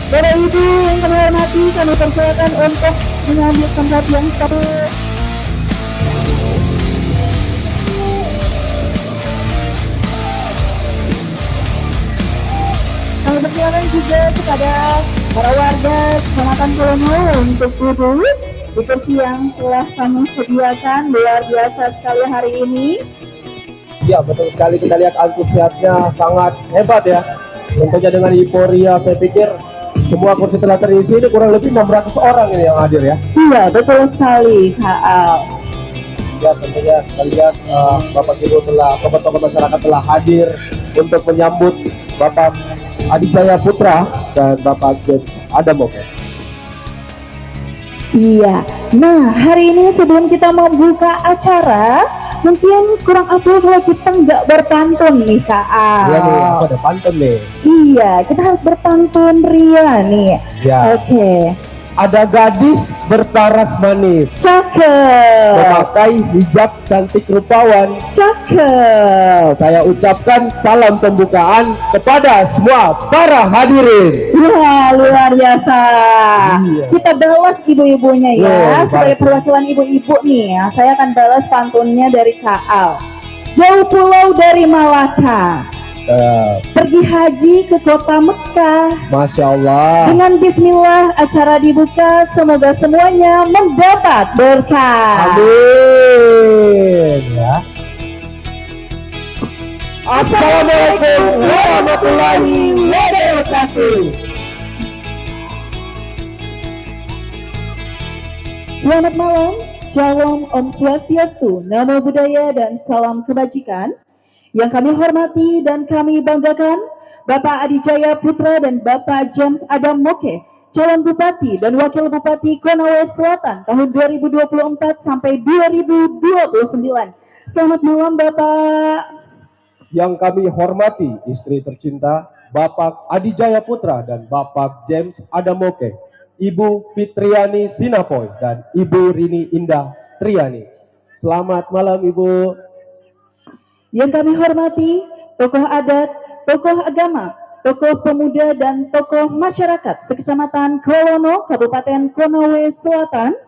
Bapak Ibu yang kami hormati, kami persilakan untuk mengambil tempat yang tepat. Kami persilakan juga kepada para warga Kecamatan Kolono untuk duduk di kursi yang telah kami sediakan. Luar biasa sekali hari ini. Ya, betul sekali, kita lihat antusiasnya sangat hebat ya. Tentunya dengan euforia, saya pikir semua kursi telah terisi. Ini kurang lebih 600 orang ini yang hadir ya. Iya, betul sekali, Kak Al. Ya, tentunya kita lihat Bapak Ibu telah, tokoh-tokoh masyarakat telah hadir untuk menyambut Bapak Adijaya Putra dan Bapak James Adamoke. Iya, nah hari ini sebelum kita membuka acara, mungkin kurang apa kalau kita nggak berpantun nih Kak Al. Iya nih, aku ada pantun nih. Iya, kita harus berpantun Ria nih. Ya. Oke. Ada gadis berparas manis, Cakep. memakai hijab cantik rupawan. Cakep. Saya ucapkan salam pembukaan kepada semua para hadirin. Wah, luar biasa. Iya. Kita balas ibu-ibunya ya, Iya, sebagai balas. perwakilan ibu-ibu nih ya. Saya akan balas pantunnya dari Kak Al. Jauh pulau dari Malaka, pergi haji ke kota Mekah. Masya Allah. Dengan bismillah acara dibuka, semoga semuanya mendapat berkah. Amin. Ya. Assalamualaikum warahmatullahi wabarakatuh. Selamat malam, Shalom, Om Swastiastu, Namo Buddhaya, dan salam kebajikan. Yang kami hormati dan kami banggakan, Bapak Adijaya Putra dan Bapak James Adamoke, calon Bupati dan Wakil Bupati Konawe Selatan tahun 2024 sampai 2029. Selamat malam Bapak. Yang kami hormati istri tercinta Bapak Adijaya Putra dan Bapak James Adamoke, Ibu Fitriani Sinapoy dan Ibu Rini Indah Triani. Selamat malam Ibu. Yang kami hormati tokoh adat, tokoh agama, tokoh pemuda, dan tokoh masyarakat sekecamatan Kolono, Kabupaten Konawe Selatan.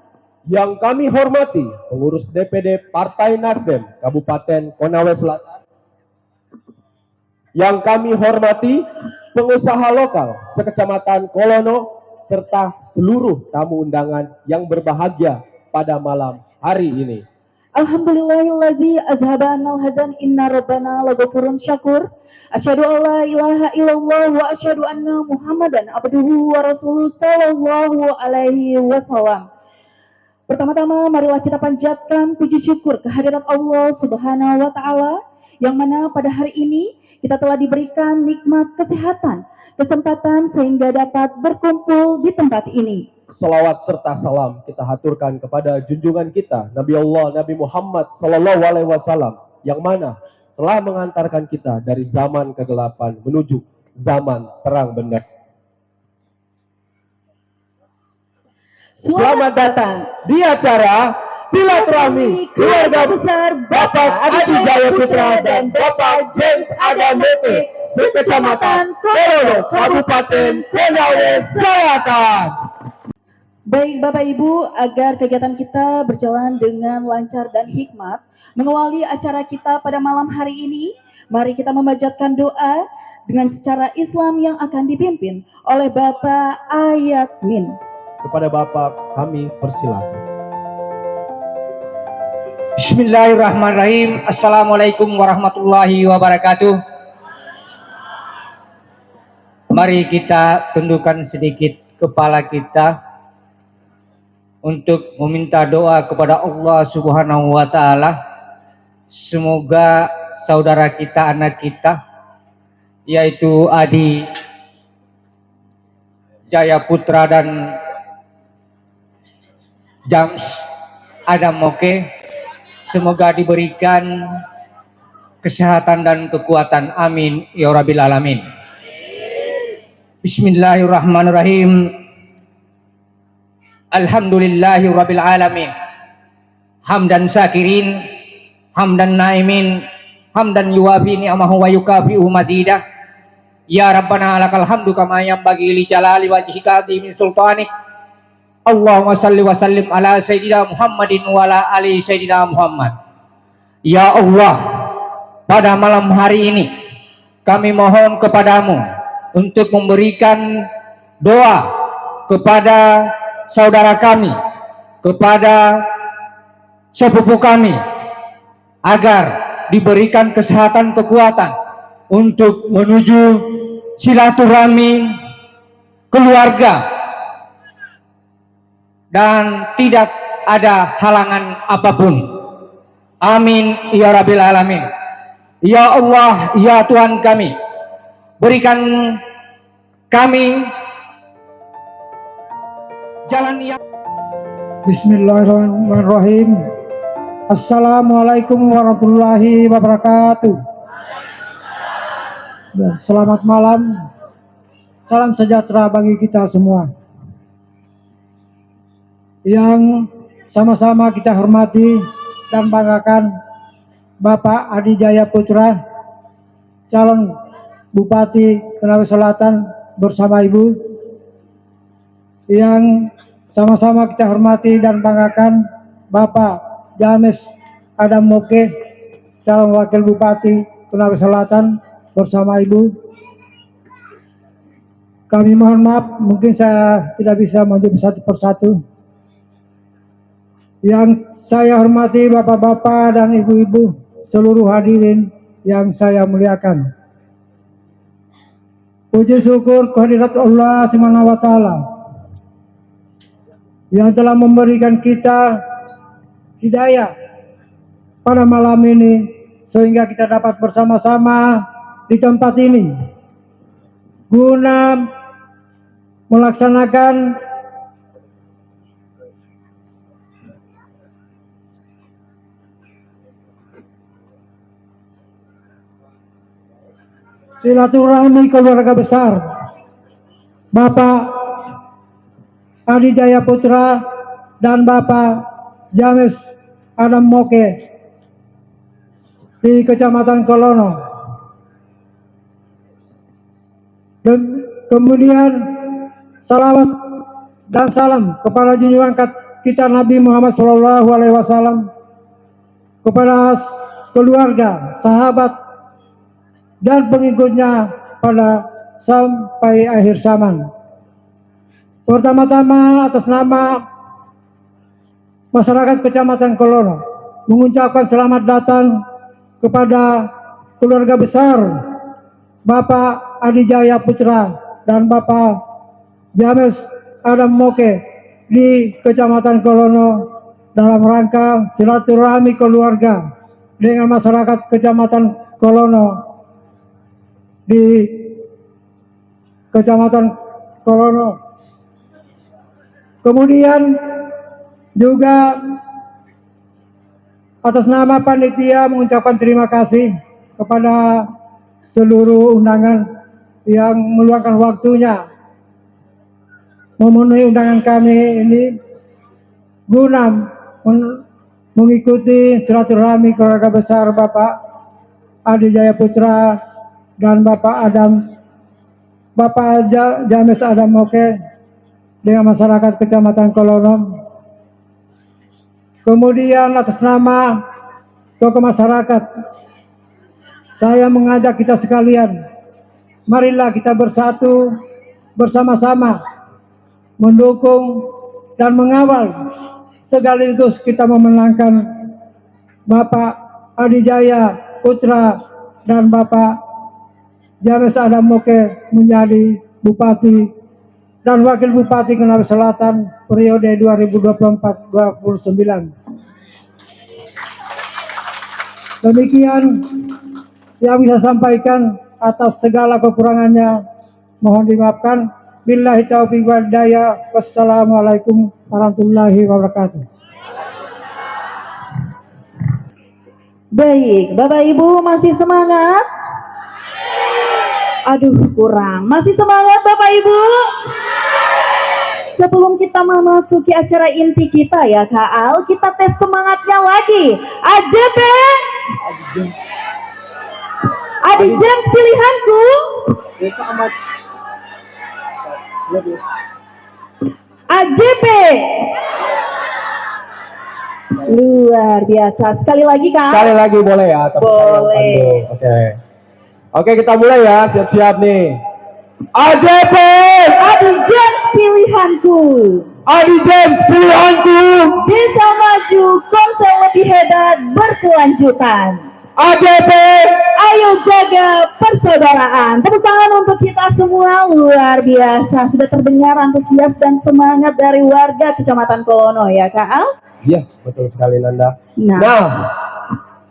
Yang kami hormati pengurus DPD Partai Nasdem Kabupaten Konawe Selatan. Yang kami hormati pengusaha lokal sekecamatan Kolono serta seluruh tamu undangan yang berbahagia pada malam hari ini. Alhamdulillahilladzi azhaba annal hazan, inna rabbana laghafurun syakur. Asyhadu an la ilaha illallah wa asyhadu anna Muhammadan abduhu wa rasuluh sallallahu alaihi wasallam. Pertama-tama marilah kita panjatkan puji syukur kehadirat Allah Subhanahu wa taala yang mana pada hari ini kita telah diberikan nikmat kesehatan, kesempatan sehingga dapat berkumpul di tempat ini. Salawat serta salam kita haturkan kepada junjungan kita Nabi Allah Nabi Muhammad Sallallahu Alaihi Wasallam yang mana telah mengantarkan kita dari zaman kegelapan menuju zaman terang benar. Selamat datang Di acara silaturahmi keluarga besar Bapak Adijaya Putra dan Bapak James Adamoke sekecamatan Kolono, Kabupaten Konawe Selatan. Baik Bapak Ibu, agar kegiatan kita berjalan dengan lancar dan hikmat, mengawali acara kita pada malam hari ini, mari kita memanjatkan doa dengan secara Islam yang akan dipimpin oleh Bapak Ayatmin. Kepada Bapak kami persilakan. Bismillahirrahmanirrahim. Assalamualaikum warahmatullahi wabarakatuh. Mari kita tundukkan sedikit kepala kita untuk meminta doa kepada Allah Subhanahu wa taala. Semoga saudara kita, anak kita, yaitu Adi Jaya Putra dan James Adamoke, semoga diberikan kesehatan dan kekuatan. Amin ya rabbil alamin. Bismillahirrahmanirrahim. Alhamdulillahi rabbil alamin. Hamdan syakirin, hamdan naimin, hamdan yuwafi ni'amahu wa yukafi'u mazidah. Ya Rabbana lakal hamdu kama yanbaghi li jalali wajhika min sultanik. Allahumma salli wa sallim ala sayyidina Muhammadin wa ala ali sayyidina Muhammad. Ya Allah, pada malam hari ini kami mohon kepadamu untuk memberikan doa kepada saudara kami, kepada sepupu kami, agar diberikan kesehatan kekuatan untuk menuju silaturahmi keluarga dan tidak ada halangan apapun. Amin ya rabbil alamin. Ya Allah, ya Tuhan kami, berikan kami jalan yang Bismillahirrahmanirrahim. Assalamualaikum warahmatullahi wabarakatuh. Selamat malam. Salam sejahtera bagi kita semua. Yang sama-sama kita hormati dan banggakan Bapak Adi Jaya Putra, calon Bupati Konawe Selatan bersama Ibu. Yang sama-sama kita hormati dan banggakan Bapak James Adam Moke, calon Wakil Bupati Konawe Selatan bersama Ibu. Kami mohon maaf, mungkin saya tidak bisa maju satu persatu. Yang saya hormati Bapak-Bapak dan Ibu-Ibu, seluruh hadirin yang saya muliakan. Puji syukur kehadirat Allah Subhanahu wa Ta'ala yang telah memberikan kita hidayah pada malam ini, sehingga kita dapat bersama-sama di tempat ini guna melaksanakan silaturahmi keluarga besar Bapak Adi Jaya Putra dan Bapak James Adam Moke di Kecamatan Kolono. Dan kemudian salawat dan salam kepada junjungan kita Nabi Muhammad SAW, kepada keluarga, sahabat, dan pengikutnya pada sampai akhir zaman. Pertama-tama atas nama masyarakat Kecamatan Kolono mengucapkan selamat datang kepada keluarga besar Bapak Adi Jaya Putra dan Bapak James Adam Moke di Kecamatan Kolono dalam rangka silaturahmi keluarga dengan masyarakat Kecamatan Kolono di Kecamatan Kolono. Kemudian juga atas nama panitia mengucapkan terima kasih kepada seluruh undangan yang meluangkan waktunya memenuhi undangan kami ini guna mengikuti silaturahmi keluarga besar Bapak Adi Jaya Putra dan Bapak James Adam Moke dengan masyarakat Kecamatan Kolono. Kemudian atas nama tokoh masyarakat, saya mengajak kita sekalian, marilah kita bersatu bersama-sama mendukung dan mengawal sekaligus kita memenangkan Bapak Adi Jaya Putra dan Bapak James Adam Moke menjadi Bupati dan Wakil Bupati Konawe Selatan periode 2024-29. Demikian yang bisa sampaikan, atas segala kekurangannya mohon dimaafkan. Billahi taufiq wal hidayah. Wassalamualaikum warahmatullahi wabarakatuh. Baik, Bapak Ibu masih semangat? Aduh, kurang. Masih semangat Bapak Ibu? Sebelum kita memasuki acara inti kita ya Kak Al, kita tes semangatnya lagi. AJP Adi James pilihanku. Desa Amat. AJP. Luar biasa. Sekali lagi Kak. Sekali lagi boleh ya? Tepuk tangan Boleh. Pandu. Oke, kita mulai ya. Siap-siap nih. AJP. Adi James pilihanku. Adi James pilihanku. Desa maju, Komsel lebih hebat berkelanjutan. AJP. Ayo jaga persaudaraan. Tepuk tangan untuk kita semua. Luar biasa. Sudah terdengar antusias dan semangat dari warga Kecamatan Kolono ya Kak Al? Iya, betul sekali Nanda. Nah. Nah,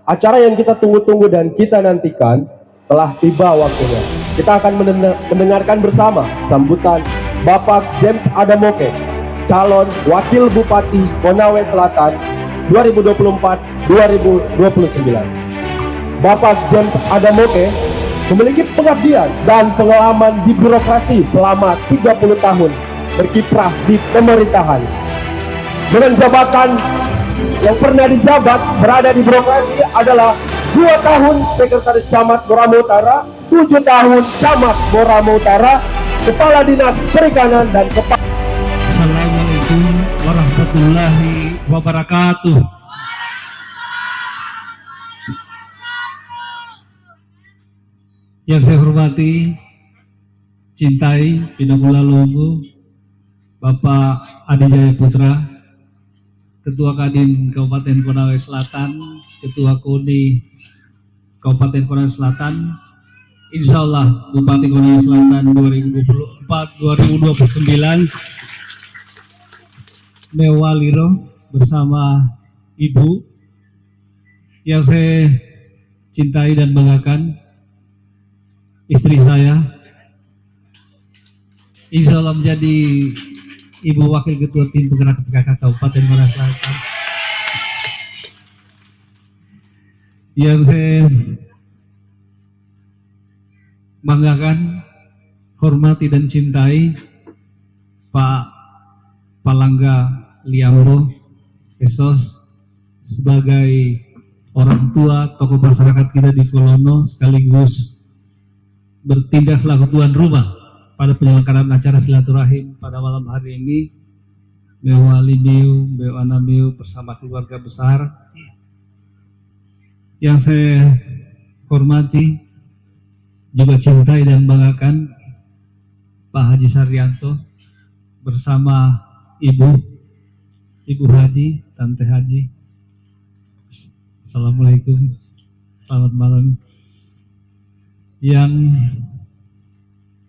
acara yang kita tunggu-tunggu dan kita nantikan telah tiba waktunya. Kita akan mendengarkan bersama sambutan Bapak James Adamoke, calon Wakil Bupati Konawe Selatan 2024-2029. Bapak James Adamoke memiliki pengabdian dan pengalaman di birokrasi selama 30 tahun berkiprah di pemerintahan. Dengan jabatan yang pernah dijabat berada di birokrasi adalah 2 tahun Sekretaris Camat Borama Utara, 7 tahun Camat Borama Utara, Kepala Dinas Perikanan dan Kepala. Assalamualaikum warahmatullahi wabarakatuh. Yang saya hormati, cintai, Pinakula Longgo, Bapak Adi Jaya Putra, Ketua Kadin Kabupaten Konawe Selatan, Ketua KONI Kabupaten Konawe Selatan, Insya Allah Bupati Konawe Selatan 2024-2029, Mewaliro bersama Ibu yang saya cintai dan banggakan, istri saya, Insya Allah menjadi Ibu Wakil Ketua Tim Penggerak PKK Kabupaten Konawe Selatan. Yang saya banggakan, hormati dan cintai Pak Palangga Liambo Esos sebagai orang tua tokoh masyarakat kita di Kolono, sekaligus bertindak selaku tuan rumah pada penyelenggaraan acara silaturahim pada malam hari ini. Mewali Miu, Bewana Miu bersama keluarga besar. Yang saya hormati, juga cintai dan banggakan Pak Haji Saryanto bersama Ibu Haji, Tante Haji. Assalamualaikum, selamat malam. Yang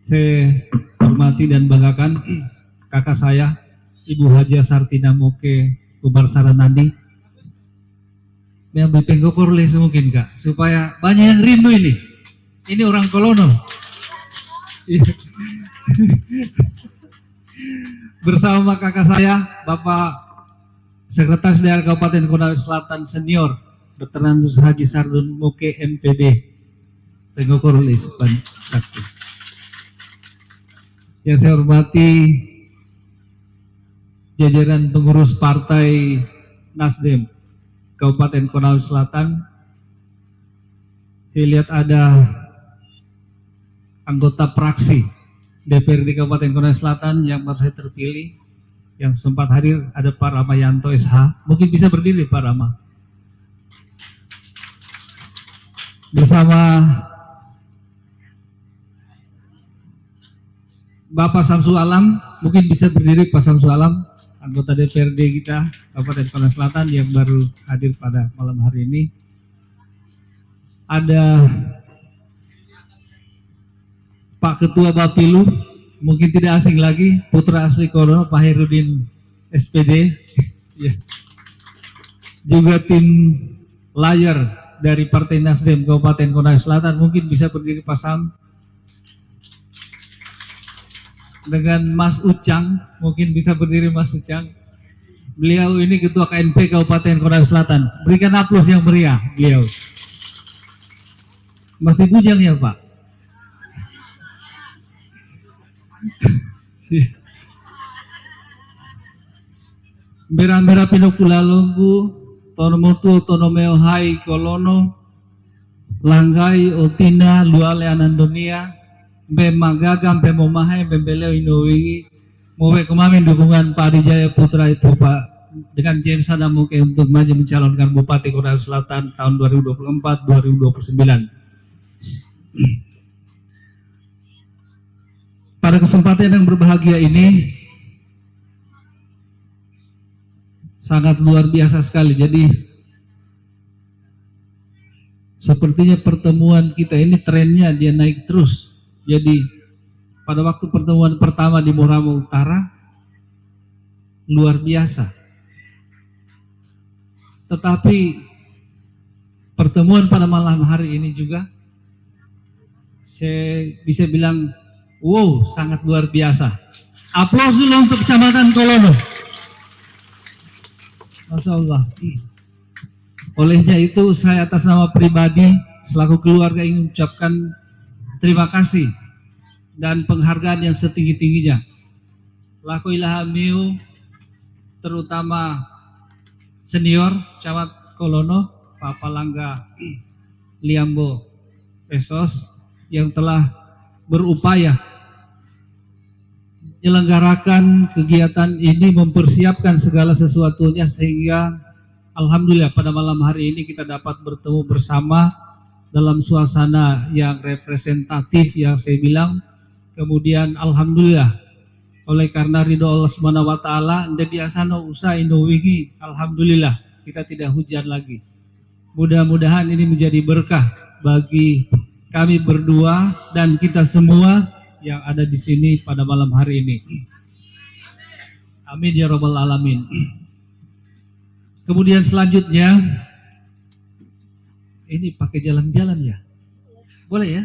saya hormati dan banggakan kakak saya, Ibu Haja Sartina Moke Ubar Saranandi, yang berpenggokor les mungkin Kak, supaya banyak yang rindu ini. Ini orang Kolono. Bersama kakak saya, Bapak Sekretaris Daerah Kabupaten Konawe Selatan Senior, Dr. Ansus Haji Sardun Moke MPD. Penggokor les Sakti. Yang saya hormati jajaran pengurus Partai Nasdem Kabupaten Konawe Selatan. Saya lihat ada anggota praksi DPRD Kabupaten Konawe Selatan yang baru saya terpilih, yang sempat hadir, ada Pak Ramayanto SH. Mungkin bisa berdiri Pak Rama. Bersama Bapak Samsul Alam, mungkin bisa berdiri Pak Samsul Alam, anggota DPRD kita Kabupaten Konawe Selatan yang baru hadir pada malam hari ini. Ada Pak Ketua Bapilu, mungkin tidak asing lagi, putra asli Kolono, Pak Herudin SPD. Juga tim layar dari Partai Nasdem Kabupaten Konawe Selatan, mungkin bisa berdiri Pak Sam. Dengan Mas Ucang, mungkin bisa berdiri Mas Ucang. Beliau ini Ketua KNP Kabupaten Konawe Selatan. Berikan aplaus yang meriah beliau. Masih bujang ya Pak? Bera-bera Pinakula Longgo, Tonomotu Tonomeo Hai Kolono, Langgai Otina Luale Anandonia, Magagang pemomahai pembeleo inowingi mau kemamin dukungan Pak Adi Jaya Putra itu Pak dengan James Adamoke untuk maju mencalonkan Bupati Korea Selatan tahun 2024-2029. Pada kesempatan yang berbahagia ini sangat luar biasa sekali. Jadi sepertinya pertemuan kita ini trennya dia naik terus. Jadi pada waktu pertemuan pertama di Moramo Utara luar biasa. Tetapi pertemuan pada malam hari ini juga saya bisa bilang wow, sangat luar biasa. Aplaus dulu untuk Kecamatan Kolono. Masya Allah. Olehnya itu saya atas nama pribadi selaku keluarga ingin mengucapkan terima kasih dan penghargaan yang setinggi-tingginya. Laku ilaha miu, terutama senior Camat Kolono, Pak Palangga Liambo Pesos yang telah berupaya menyelenggarakan kegiatan ini, mempersiapkan segala sesuatunya sehingga alhamdulillah pada malam hari ini kita dapat bertemu bersama dalam suasana yang representatif yang saya bilang. Kemudian alhamdulillah oleh karena ridho Allah Subhanahu wa taala nda biasano usai wingi, alhamdulillah kita tidak hujan lagi. Mudah-mudahan ini menjadi berkah bagi kami berdua dan kita semua yang ada di sini pada malam hari ini. Amin ya rabbal alamin. Kemudian selanjutnya ini pakai jalan-jalan ya? Boleh ya?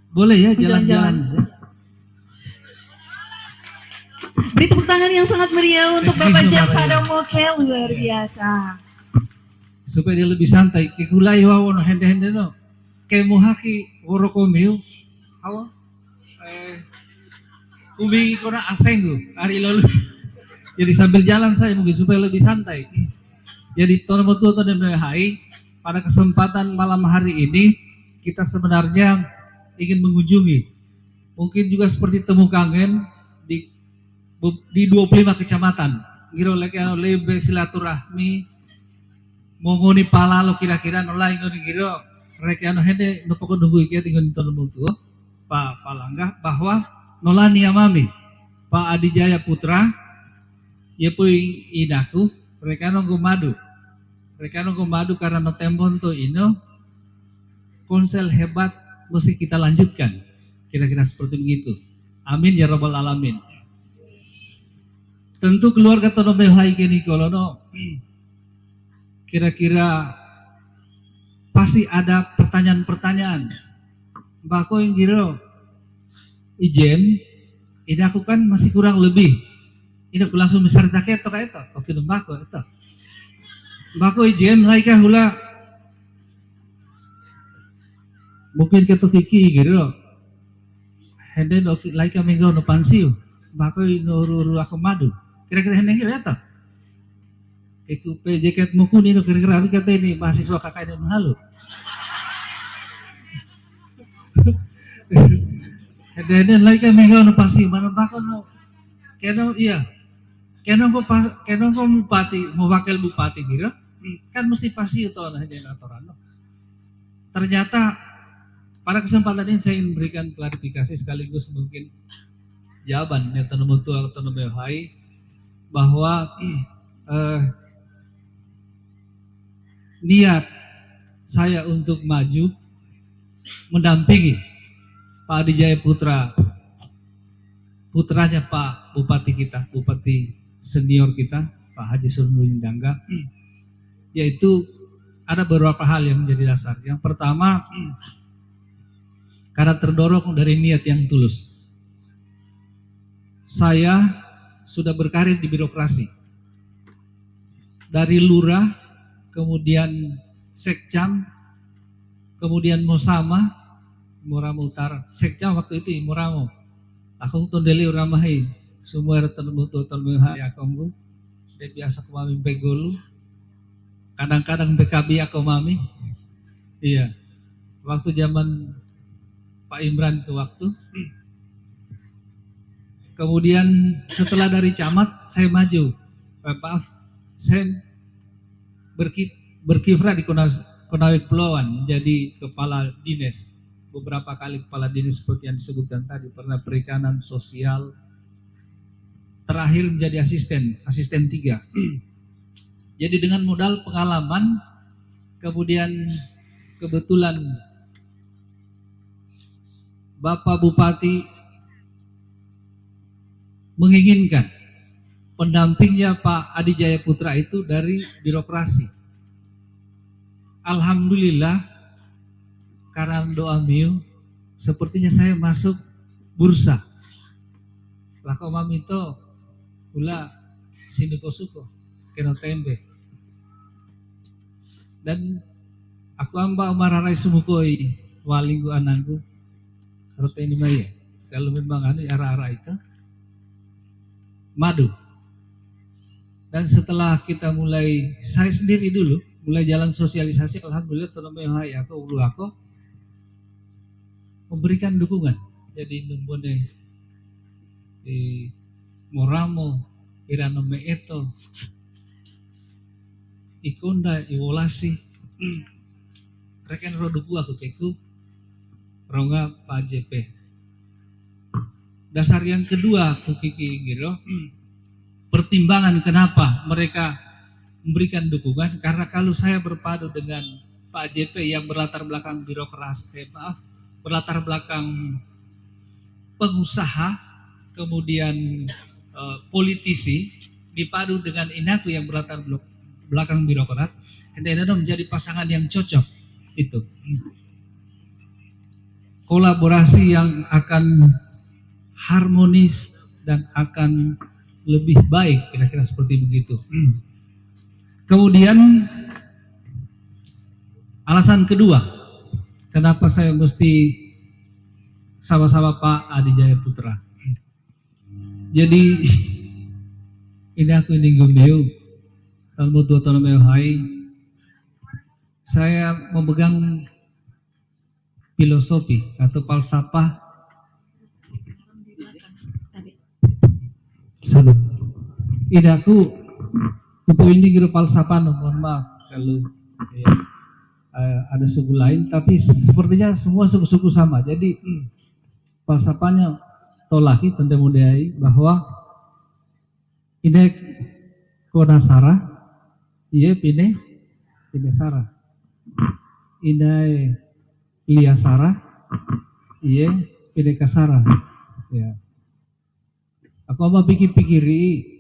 Boleh ya jalan-jalan. Beri tepuk tangan yang sangat meriah untuk Bapak James Adamoke, luar biasa. Supaya dia lebih santai. Kikulai wawono hende-hende no. Kemuhaki worokomiu. Awo. Ubi kona aseng hari lalu. Jadi sambil jalan saya mungkin supaya lebih santai. Jadi tonomotu hai pada kesempatan malam hari ini kita sebenarnya ingin mengunjungi, mungkin juga seperti temu kangen di 25 kecamatan. Giro lebe silaturahmi, mongoni pala lo kira-kira nolai ngoni giro, mereka anu hende nopoko nunggu ikia tinggal di tahun mutu, Pak Palangga bahwa nolani amami, Pak Adi Jaya Putra, ya pui idaku, mereka nunggu madu karena no tembon to ino, konsel hebat mesti kita lanjutkan, kira-kira seperti begitu. Amin ya rabbal alamin. Tentu keluarga Tonobe Haikeni Kolono kira-kira pasti ada pertanyaan-pertanyaan. Mbako yang giro ijen, ini aku kan masih kurang lebih. Ini aku langsung besar tak itu kayak itu. Oke mbako itu. Mbako ijen laika hula mungkin ketuk kiki gitu, hende do laika minggu no pansiu, bako nuru aku madu, kira-kira hende gitu ya Iku jaket muku nih kira-kira aku kata ini mahasiswa kakak ini malu. Hende laika minggu no pansiu, mana bako no, kena iya, kena ko bupati, mau wakil bupati gitu, kan mesti pansiu tuh nah hende aturan. Ternyata pada kesempatan ini saya ingin memberikan klarifikasi sekaligus mungkin jawaban yang termutu atau hai bahwa niat saya untuk maju mendampingi Pak Adi Jaya Putra, putranya Pak Bupati kita, Bupati senior kita, Pak Haji Surnuddin Dangga, yaitu ada beberapa hal yang menjadi dasar. Yang pertama, karena terdorong dari niat yang tulus. Saya sudah berkarir di birokrasi. Dari lurah, kemudian sekcam, kemudian musama, Moramo Utara. Sekcam waktu itu Moramo. Aku tondeli uramahai, semua termutu termuhai akonggu. Dia biasa kemami pegolu. Kadang-kadang BKB aku mami. Iya. Waktu zaman Pak Imran itu waktu. Kemudian setelah dari camat saya maju, saya berkiprah di Konawe Pulauan menjadi kepala dinas. Beberapa kali kepala dinas seperti yang disebutkan tadi, pernah perikanan, sosial, terakhir menjadi asisten 3. Jadi dengan modal pengalaman, kemudian kebetulan Bapak Bupati menginginkan pendampingnya Pak Adi Jaya Putra itu dari birokrasi. Alhamdulillah karena doa miu, sepertinya saya masuk bursa. Lako mamito ula sinuko suko keno tembe. Dan aku amba umararai sumukoi walinggu anangku rote ini maya. Kalau memang arah-arah itu madu. Dan setelah kita mulai, saya sendiri dulu mulai jalan sosialisasi, alhamdulillah teman-teman aku memberikan dukungan. Jadi numbone di Moramo, Irano Meeto, Ikonda, Iwolasi, reken roduku aku keku, ronga Pak JP. Dasar yang kedua aku kiki gitu, pertimbangan kenapa mereka memberikan dukungan, karena kalau saya berpadu dengan Pak JP yang berlatar belakang birokrasi, berlatar belakang pengusaha, kemudian politisi, dipadu dengan Inaku yang berlatar belakang birokrat, hendaknya menjadi pasangan yang cocok. Itu kolaborasi yang akan harmonis dan akan lebih baik, kira-kira seperti begitu. Kemudian alasan kedua, kenapa saya mesti sama-sama Pak Adi Jaya Putra. Jadi ini aku ini gumbeu tahun 2 tahun hai, saya memegang filosofi atau falsafah salut. Ini aku ini kira falsafah, mohon maaf kalau ya, ada suku lain, tapi sepertinya semua suku-suku sama. Jadi falsafahnya tolaki tendemudai bahwa ini konasara, iya pine sara, ini liasara, iya pine kasara. Ya. Aku apa pikir-pikiri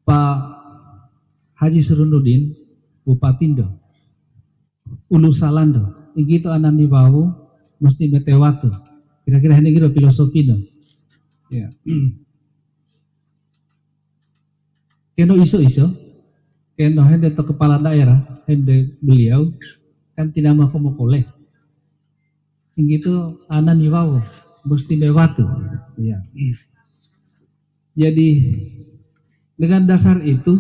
Pak Haji Serundudin Bupatindo Ulu Salando ini itu anami bau mesti metewatu, kira-kira ini kira filosofi dong ya. Keno iso keno hende to kepala daerah hende beliau kan tidak mau koleh ini itu anami bau mesti mewatu ya. Jadi dengan dasar itu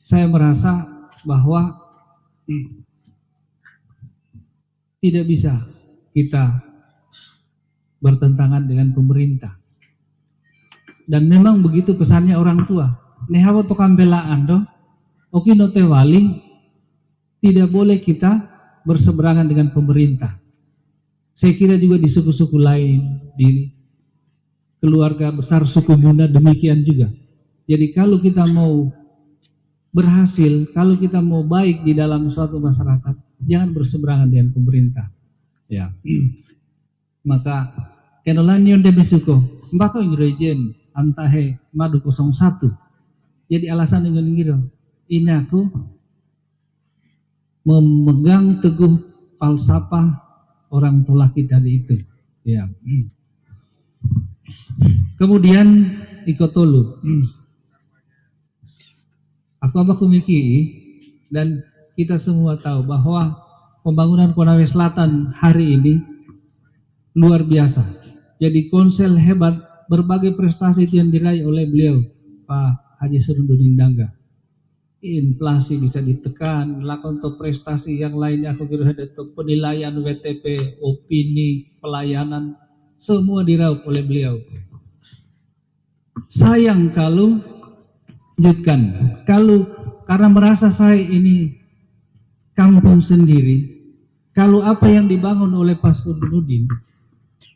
saya merasa bahwa tidak bisa kita bertentangan dengan pemerintah. Dan memang begitu pesannya orang tua. Nehawo to kambelaan do, oki no te wali, tidak boleh kita berseberangan dengan pemerintah. Saya kira juga di suku-suku lain, di keluarga besar suku Bunda demikian juga. Jadi kalau kita mau berhasil, kalau kita mau baik di dalam suatu masyarakat, jangan berseberangan dengan pemerintah. Ya. Maka kenolan yon debesuko, mbako ingrejen antahe madu 01. Jadi alasan dengan gitu, ini aku memegang teguh falsafah orang tua kita itu. Ya. Kemudian ikotolu. Aku apa kumiki dan kita semua tahu bahwa pembangunan Konawe Selatan hari ini luar biasa. Jadi konsel hebat, berbagai prestasi yang diraih oleh beliau Pak Haji Serundudin Dangga. inflasi bisa ditekan, lakukan untuk prestasi yang lainnya, aku kira ada untuk penilaian WTP, opini, pelayanan, semua diraup oleh beliau. Sayang kalau karena merasa saya ini kampung sendiri, kalau apa yang dibangun oleh Pak Nurdin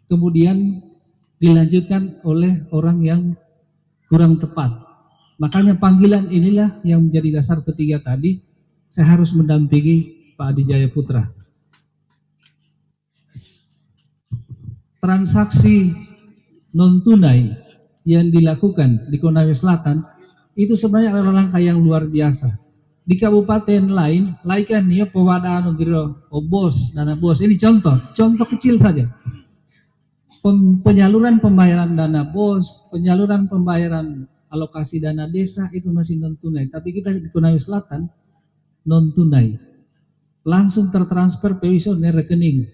kemudian dilanjutkan oleh orang yang kurang tepat. Makanya panggilan inilah yang menjadi dasar ketiga tadi, saya harus mendampingi Pak Adi Jaya Putra. Transaksi non-tunai yang dilakukan di Konawe Selatan, itu sebenarnya adalah langkah yang luar biasa. Di kabupaten lain, laikan ya pewadaan bos, dana bos. Ini contoh kecil saja. Penyaluran pembayaran dana bos, penyaluran pembayaran alokasi dana desa itu masih non tunai, tapi kita di Konawe Selatan non tunai, langsung tertransfer pewisoner rekening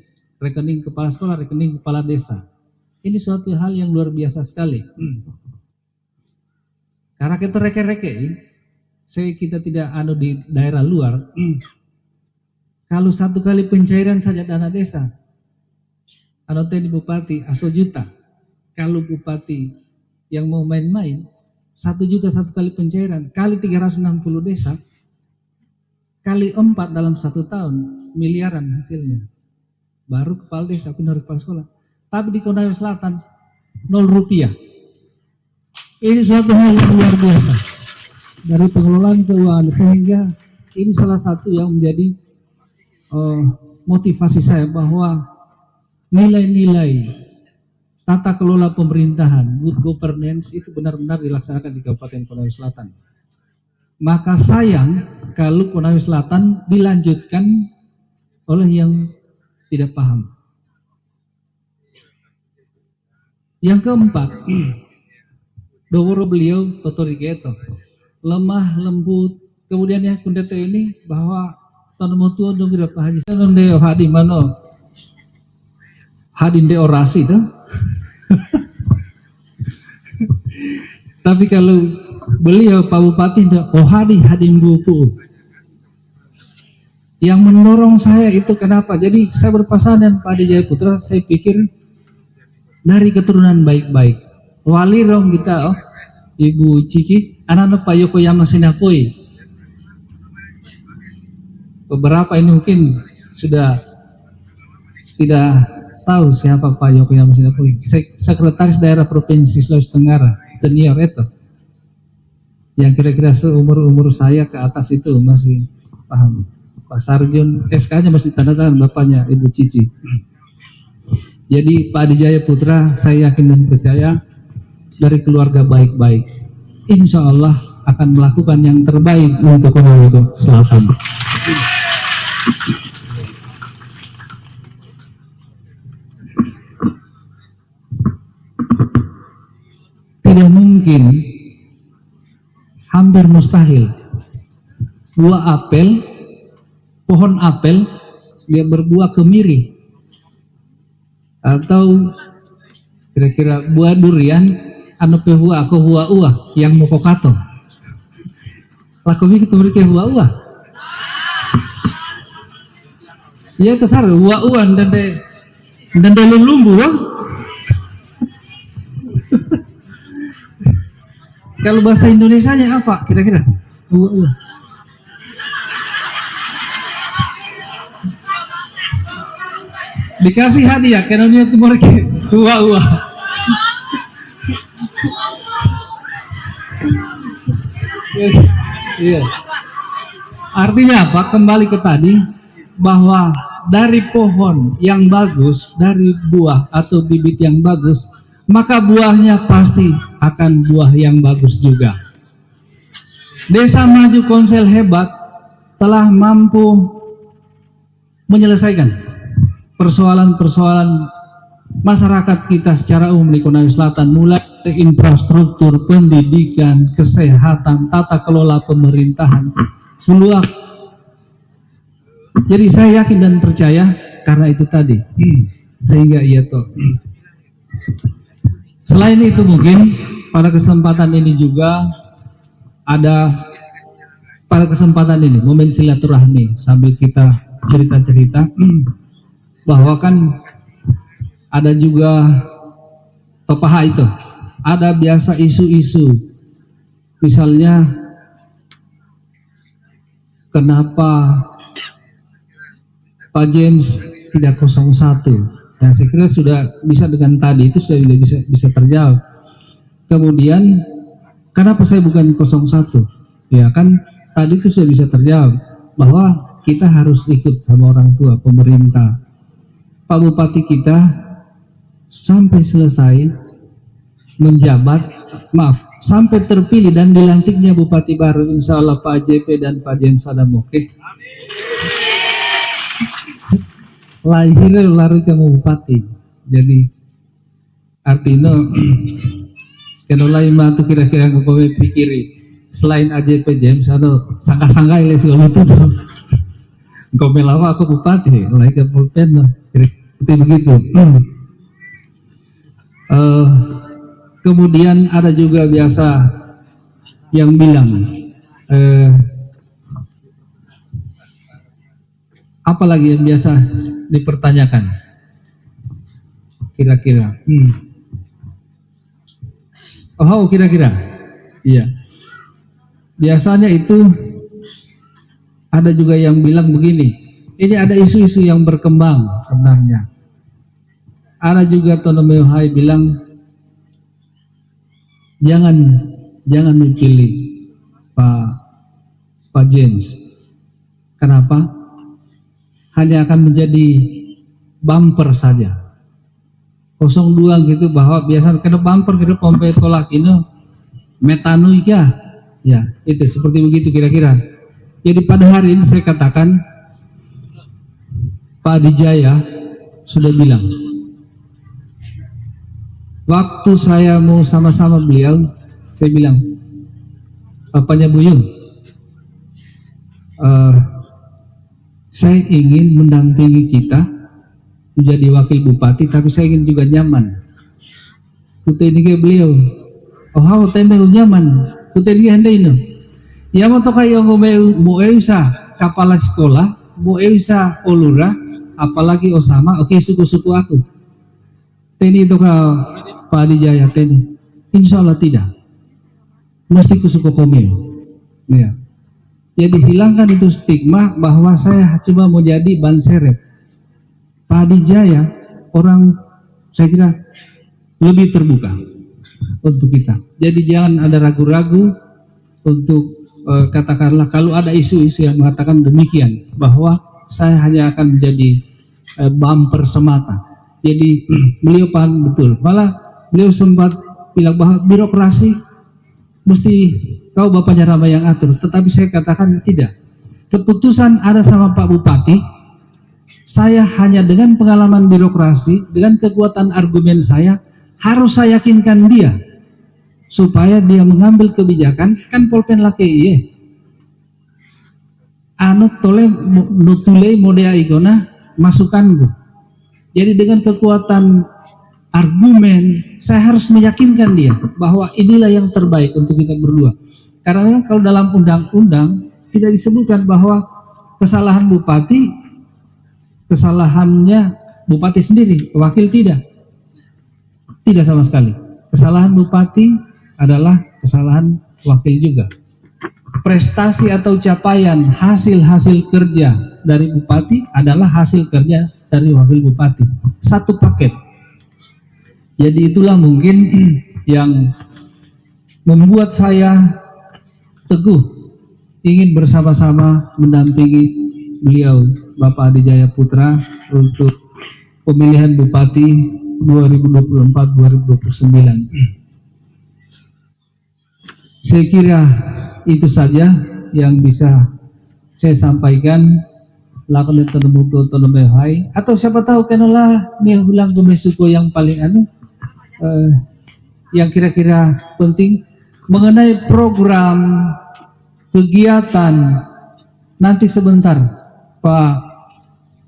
kepala sekolah, rekening kepala desa. Ini suatu hal yang luar biasa sekali. Karena kita reke-reke, kita tidak di daerah luar. Kalau satu kali pencairan saja dana desa, di bupati aso juta. Kalau bupati yang mau main-main 1 juta satu kali pencairan, kali 360 desa, kali 4 dalam 1 tahun, miliaran hasilnya. Baru kepala desa, pindah kepala sekolah. Tapi di Konawe Selatan, 0 rupiah. Ini suatu hal yang luar biasa dari pengelolaan keuangan, sehingga ini salah satu yang menjadi motivasi saya bahwa nilai-nilai tata kelola pemerintahan, good governance itu benar-benar dilaksanakan di Kabupaten Konawe Selatan. Maka sayang kalau Konawe Selatan dilanjutkan oleh yang tidak paham. Yang keempat, doworo beliau Totori Geto, lemah lembut. Kemudian ya kundete ini bahwa tahun mutua dong Pak Haji Sanondeo hadi mano hadin de orasi tuh. Tapi kalau beliau Pak Bupati hadim buku. Yang mendorong saya itu kenapa? Jadi saya berpasangan dengan Pak Adi Jaya Putra, saya pikir dari keturunan baik-baik. Wali rong kita, Ibu Cici, anak-anak Pak Yokoyama Sinapoi. Beberapa ini mungkin sudah tidak tahu siapa Pak Yokoyama Sinapoi, Sekretaris Daerah Provinsi Sulawesi Tenggara, senior itu. Yang kira-kira seumur saya ke atas itu masih paham. Pak Sarjun, SK-nya masih tanda tangan bapaknya Ibu Cici. Jadi Pak Adi Jaya Putra, saya yakin dan percaya dari keluarga baik-baik, insya Allah akan melakukan yang terbaik untuk Konawe Selatan. Tidak mungkin, hampir mustahil, pohon apel dia berbuah kemiri, atau kira-kira buah durian anu pebuah aku buah uah yang mokokato lakomi ketemu ke buah uah ya kesar buah uah dan de lumbu kalau bahasa Indonesianya apa kira-kira buah uah dikasih hadiah karena dia timur ke uah. Iya. Artinya apa? Kembali ke tadi bahwa dari pohon yang bagus, dari buah atau bibit yang bagus, maka buahnya pasti akan buah yang bagus juga. Desa Maju Konsel hebat telah mampu menyelesaikan persoalan-persoalan masyarakat kita secara umum di Konawe Selatan, mulai dari infrastruktur, pendidikan, kesehatan, tata kelola pemerintahan, peluang. Jadi saya yakin dan percaya karena itu tadi, sehingga ia toh. Selain itu mungkin pada kesempatan ini juga ada pada kesempatan ini momen silaturahmi sambil kita cerita-cerita bahwa kan ada juga topaha itu, ada biasa isu-isu, misalnya kenapa Pak James tidak 01. Nah, saya kira sudah bisa dengan tadi itu sudah bisa terjawab. Kemudian kenapa saya bukan 01? Ya kan tadi itu sudah bisa terjawab bahwa kita harus ikut sama orang tua, pemerintah. Pak Bupati kita sampai selesai menjabat, sampai terpilih dan dilantiknya Bupati baru, insya Allah Pak JP dan Pak James Adamoke. Lahirnya lari ke Bupati. Jadi artinya kenolai matu kira-kira ngomong pikiri selain AJP James ada sangka-sangka ini segala itu. Engkau melawa aku Bupati, mulai ke pulpen lah, seperti begitu. Kemudian ada juga biasa yang bilang apalagi yang biasa dipertanyakan kira-kira oh kira-kira iya, biasanya itu ada juga yang bilang begini, ini ada isu-isu yang berkembang sebenarnya. Ada juga Tonomeo Hai bilang jangan dipilih Pak James. Kenapa? Hanya akan menjadi bumper saja. 02 gitu, bahwa biasa kena bumper kira pompe tolak ini metanu ya itu seperti begitu kira-kira. Jadi pada hari ini saya katakan Pak Adijaya sudah bilang waktu saya mau sama-sama beliau, saya bilang bapaknya Buyung, saya ingin mendampingi kita menjadi wakil bupati, tapi saya ingin juga nyaman. Kutu ini ke beliau, oh tenda nyaman, kutu ini hande ini. Ya mau tokai yang mau isa kepala sekolah, mau isa olura, apalagi Osama, oke suku-suku aku. Teni itu Pak Adijaya teni, insya Allah tidak. Mesti ku suku komil. Ya. Jadi hilangkan itu stigma bahwa saya cuma mau jadi ban serep. Pak Adijaya orang saya kira lebih terbuka untuk kita. Jadi jangan ada ragu-ragu untuk katakanlah kalau ada isu-isu yang mengatakan demikian bahwa saya hanya akan menjadi bumper semata. Jadi beliau paham betul. Malah beliau sempat bilang bahwa birokrasi mesti kau bapaknya Rama yang atur, tetapi saya katakan tidak. Keputusan ada sama Pak Bupati. Saya hanya dengan pengalaman birokrasi, dengan kekuatan argumen saya, harus saya yakinkan dia supaya dia mengambil kebijakan. Kan polpen laki iya. Anut tole nutule modea igona masukan. Jadi dengan kekuatan argumen, saya harus meyakinkan dia bahwa inilah yang terbaik untuk kita berdua. Karena kalau dalam undang-undang tidak disebutkan bahwa kesalahan bupati, kesalahannya bupati sendiri, wakil tidak sama sekali. Kesalahan bupati adalah kesalahan wakil juga. Prestasi atau capaian hasil-hasil kerja dari bupati adalah hasil kerja dari wakil bupati. Satu paket. Jadi itulah mungkin yang membuat saya teguh ingin bersama-sama mendampingi beliau Bapak Adijaya Putra untuk pemilihan Bupati 2024-2029. Saya kira itu saja yang bisa saya sampaikan. Lakukan otonomi hai, atau siapa tahu kenalah nih ulang suku yang paling yang kira-kira penting mengenai program kegiatan nanti sebentar Pak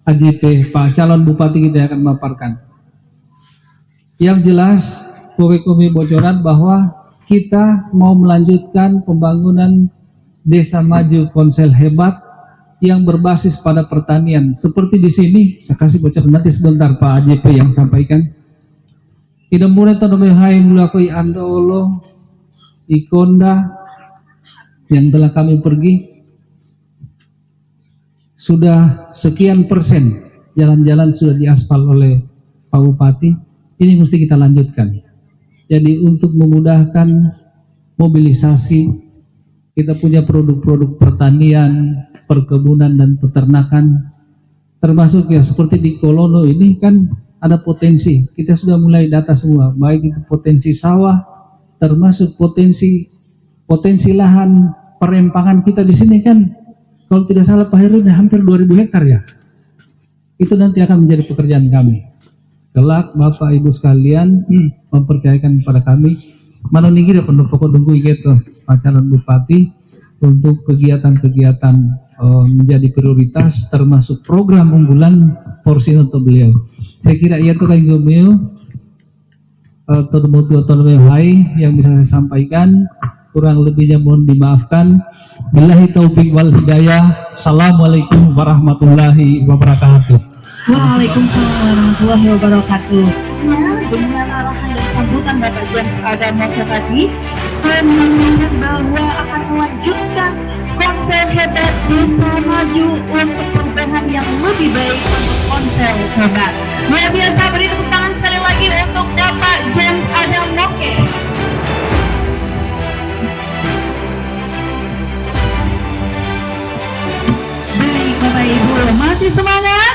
AJP, Pak calon bupati kita akan memaparkan. Yang jelas kami bocoran bahwa kita mau melanjutkan pembangunan desa maju konsel hebat yang berbasis pada pertanian. Seperti di sini, saya kasih bocor nanti sebentar Pak AJP yang sampaikan. Tidak mulai tanpa hai mulai andolo ikonda yang telah kami pergi, sudah sekian persen jalan-jalan sudah diaspal oleh Pak Bupati. Ini mesti kita lanjutkan. Jadi untuk memudahkan mobilisasi, kita punya produk-produk pertanian, perkebunan dan peternakan, termasuk ya seperti di Kolono ini kan ada potensi. Kita sudah mulai data semua, baik itu potensi sawah, termasuk potensi lahan perempangan kita di sini kan, kalau tidak salah Pak Heru hampir 2000 hektar ya. Itu nanti akan menjadi pekerjaan kami. Kelak Bapak Ibu sekalian mempercayakan kepada kami, mana nih kita pokok nunggu gitu Pak calon Bupati untuk kegiatan-kegiatan menjadi prioritas, termasuk program unggulan porsi untuk beliau. Saya kira ia tuh kayak gomeo otonomi yang bisa saya sampaikan. Kurang lebihnya mohon dimaafkan. Billahi taufiq wal hidayah. Assalamualaikum warahmatullahi wabarakatuh. Waalaikumsalam warahmatullahi wabarakatuh. Dengan arahan dan sambutan Bapak James Adam Moke tadi, mengingat bahwa akan melanjutkan konsel hebat Desa Maju untuk perubahan yang lebih baik untuk konsel hebat. Luar biasa, beri tepuk tangan sekali lagi untuk Bapak James Adam Moke. Baik Bapak Ibu, masih semangat?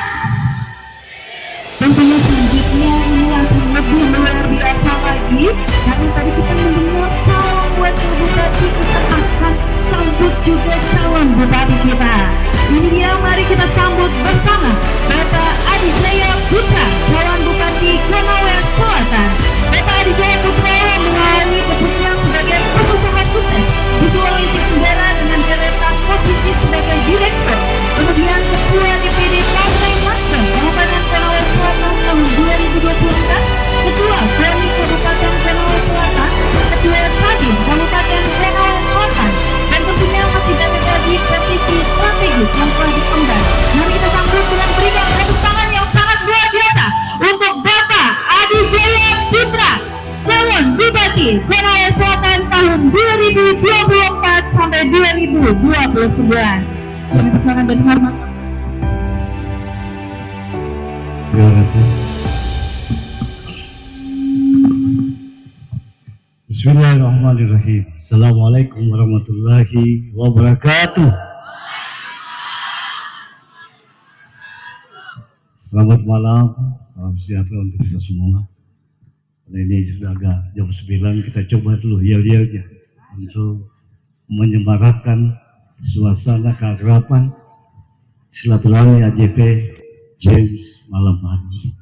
Tentunya selanjutnya ini akan lebih luar biasa lagi, karena tadi kita mendengar calon wakil bupati, kita akan sambut juga calon bupati kita. Ini dia, mari kita sambut bersama Bapak Adijaya Putra, calon bupati Konawe Selatan. Bapak Adijaya Putra mengalami pekerjaan sebagai pengusaha sukses di Sulawesi Tenggara dengan deretan posisi sebagai direktur, kemudian ketua DPD Partai Nasdem Kabupaten Konawe Selatan tahun 2024, ketua KONI Kabupaten Konawe Selatan, ketua Kadin Kabupaten Konawe Selatan, dan tentunya masih banyak lagi posisi strategis yang telah diemban. Mari kita sambut dengan berikan tepuk tangan yang sangat luar biasa untuk Bapak Adijaya Putra, calon Bupati Konawe Selatan tahun 2024 sampai 2029. Kami persilakan dan hormat. Terima kasih. Bismillahirrahmanirrahim. Assalamualaikum warahmatullahi wabarakatuh. Selamat malam, salam sejahtera untuk kita semua. Karena ini sudah agak jam 9, kita coba dulu yel-yelnya untuk menyemarakkan suasana keakraban silaturahmi AJP James malam hari.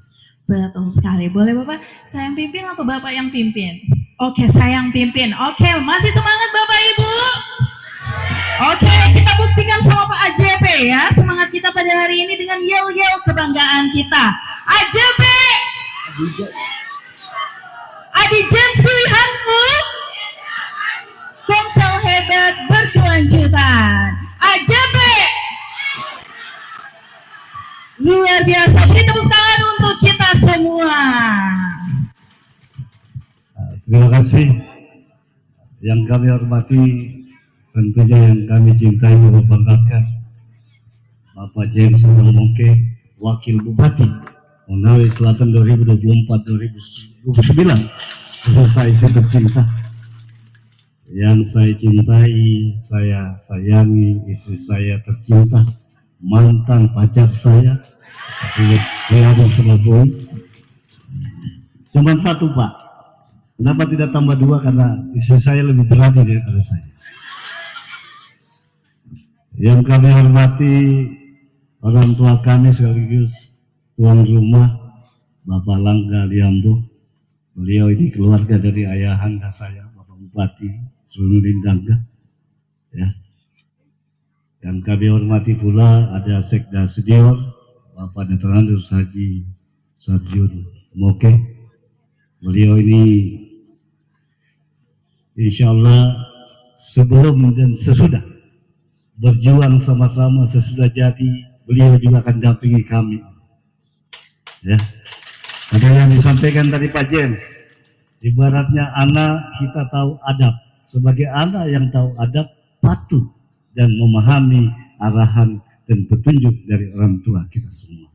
Betul sekali. Boleh Bapak saya yang pimpin atau Bapak yang pimpin? Oke, saya yang pimpin. Oke, masih semangat Bapak Ibu? Oke, kita buktikan sama Pak AJP ya. Semangat kita pada hari ini dengan yel-yel kebanggaan kita. AJP! Adi James pilihanmu? Konsel hebat berkelanjutan. AJP! Luar biasa, beri tepuk tangan untuk kita semua. Terima kasih yang kami hormati, tentunya yang kami cintai dan banggakan, Bapak James Adam Moke, Wakil Bupati Konawe Selatan 2024-2029, beserta istri tercinta yang saya cintai, saya sayangi, istri saya tercinta, mantan pacar saya, Leonard Semabui. Cuman satu Pak, kenapa tidak tambah 2? Karena istri saya lebih berani daripada saya. Yang kami hormati orang tua kami sekaligus tuan rumah, Bapak Langga Liambo. Beliau ini keluarga dari ayahanda saya, Bapak Bupati Sunudin Dangga. Ya. Yang kami hormati pula ada Sekda Sedior, Bapak Netranus Haji Sarjun Moke. Beliau ini insya Allah sebelum dan sesudah berjuang sama-sama sesudah jadi, beliau juga akan dampingi kami. Ya, ada yang disampaikan tadi Pak James, ibaratnya anak kita tahu adab. Sebagai anak yang tahu adab, patuh dan memahami arahan dan petunjuk dari orang tua kita semua.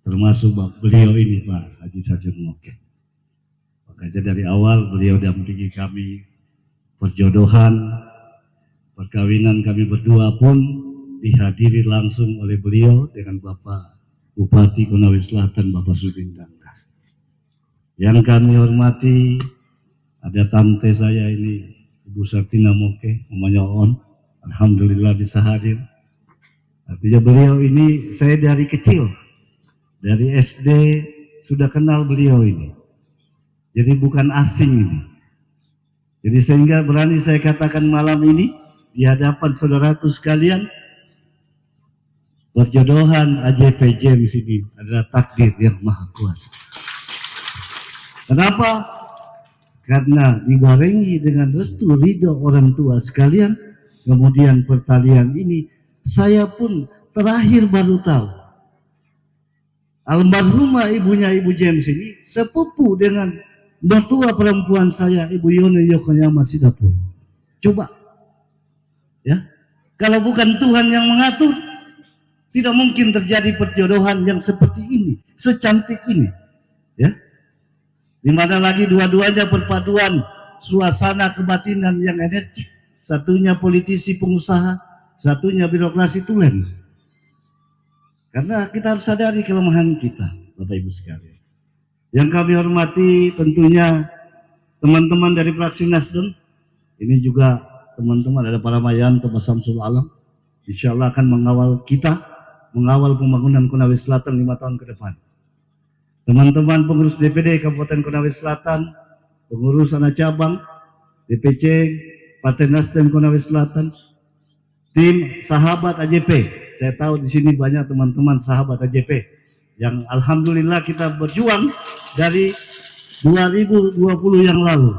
Termasuk beliau ini Pak Haji Sartin Moke. Makanya dari awal beliau dampingi kami, perjodohan, perkawinan kami berdua pun dihadiri langsung oleh beliau dengan Bapak Bupati Konawe Selatan, Bapak Sudin Dangga. Yang kami hormati, ada tante saya ini, Ibu Sartina Moke, namanya On. Alhamdulillah bisa hadir. Artinya beliau ini, saya dari kecil, dari SD sudah kenal beliau ini. Jadi bukan asing ini. Jadi sehingga berani saya katakan malam ini di hadapan saudaraku sekalian, perjodohan AJP James ini adalah takdir yang maha kuasa. Kenapa? Karena dibarengi dengan restu ridho orang tua sekalian, kemudian pertalian ini saya pun terakhir baru tahu. Almarhumah ibunya Ibu James ini sepupu dengan mertua perempuan saya, Ibu Yone Yokoyama Sidapoi. Coba, ya, kalau bukan Tuhan yang mengatur, tidak mungkin terjadi perjodohan yang seperti ini, secantik ini, ya. Dimana lagi dua-duanya perpaduan suasana kebatinan yang energik. Satunya politisi pengusaha, satunya birokrasi tulen. Karena kita harus sadari kelemahan kita, Bapak Ibu sekalian. Yang kami hormati tentunya teman-teman dari fraksi Nasdem. Ini juga teman-teman ada para Mayanto, Pak Samsul Alam. Insya Allah akan mengawal kita, mengawal pembangunan Konawe Selatan 5 tahun ke depan. Teman-teman pengurus DPD Kabupaten Konawe Selatan, pengurus anak cabang, DPC, Partai Nasdem Konawe Selatan, tim sahabat AJP. Saya tahu di sini banyak teman-teman sahabat AJP yang alhamdulillah kita berjuang dari 2020 yang lalu.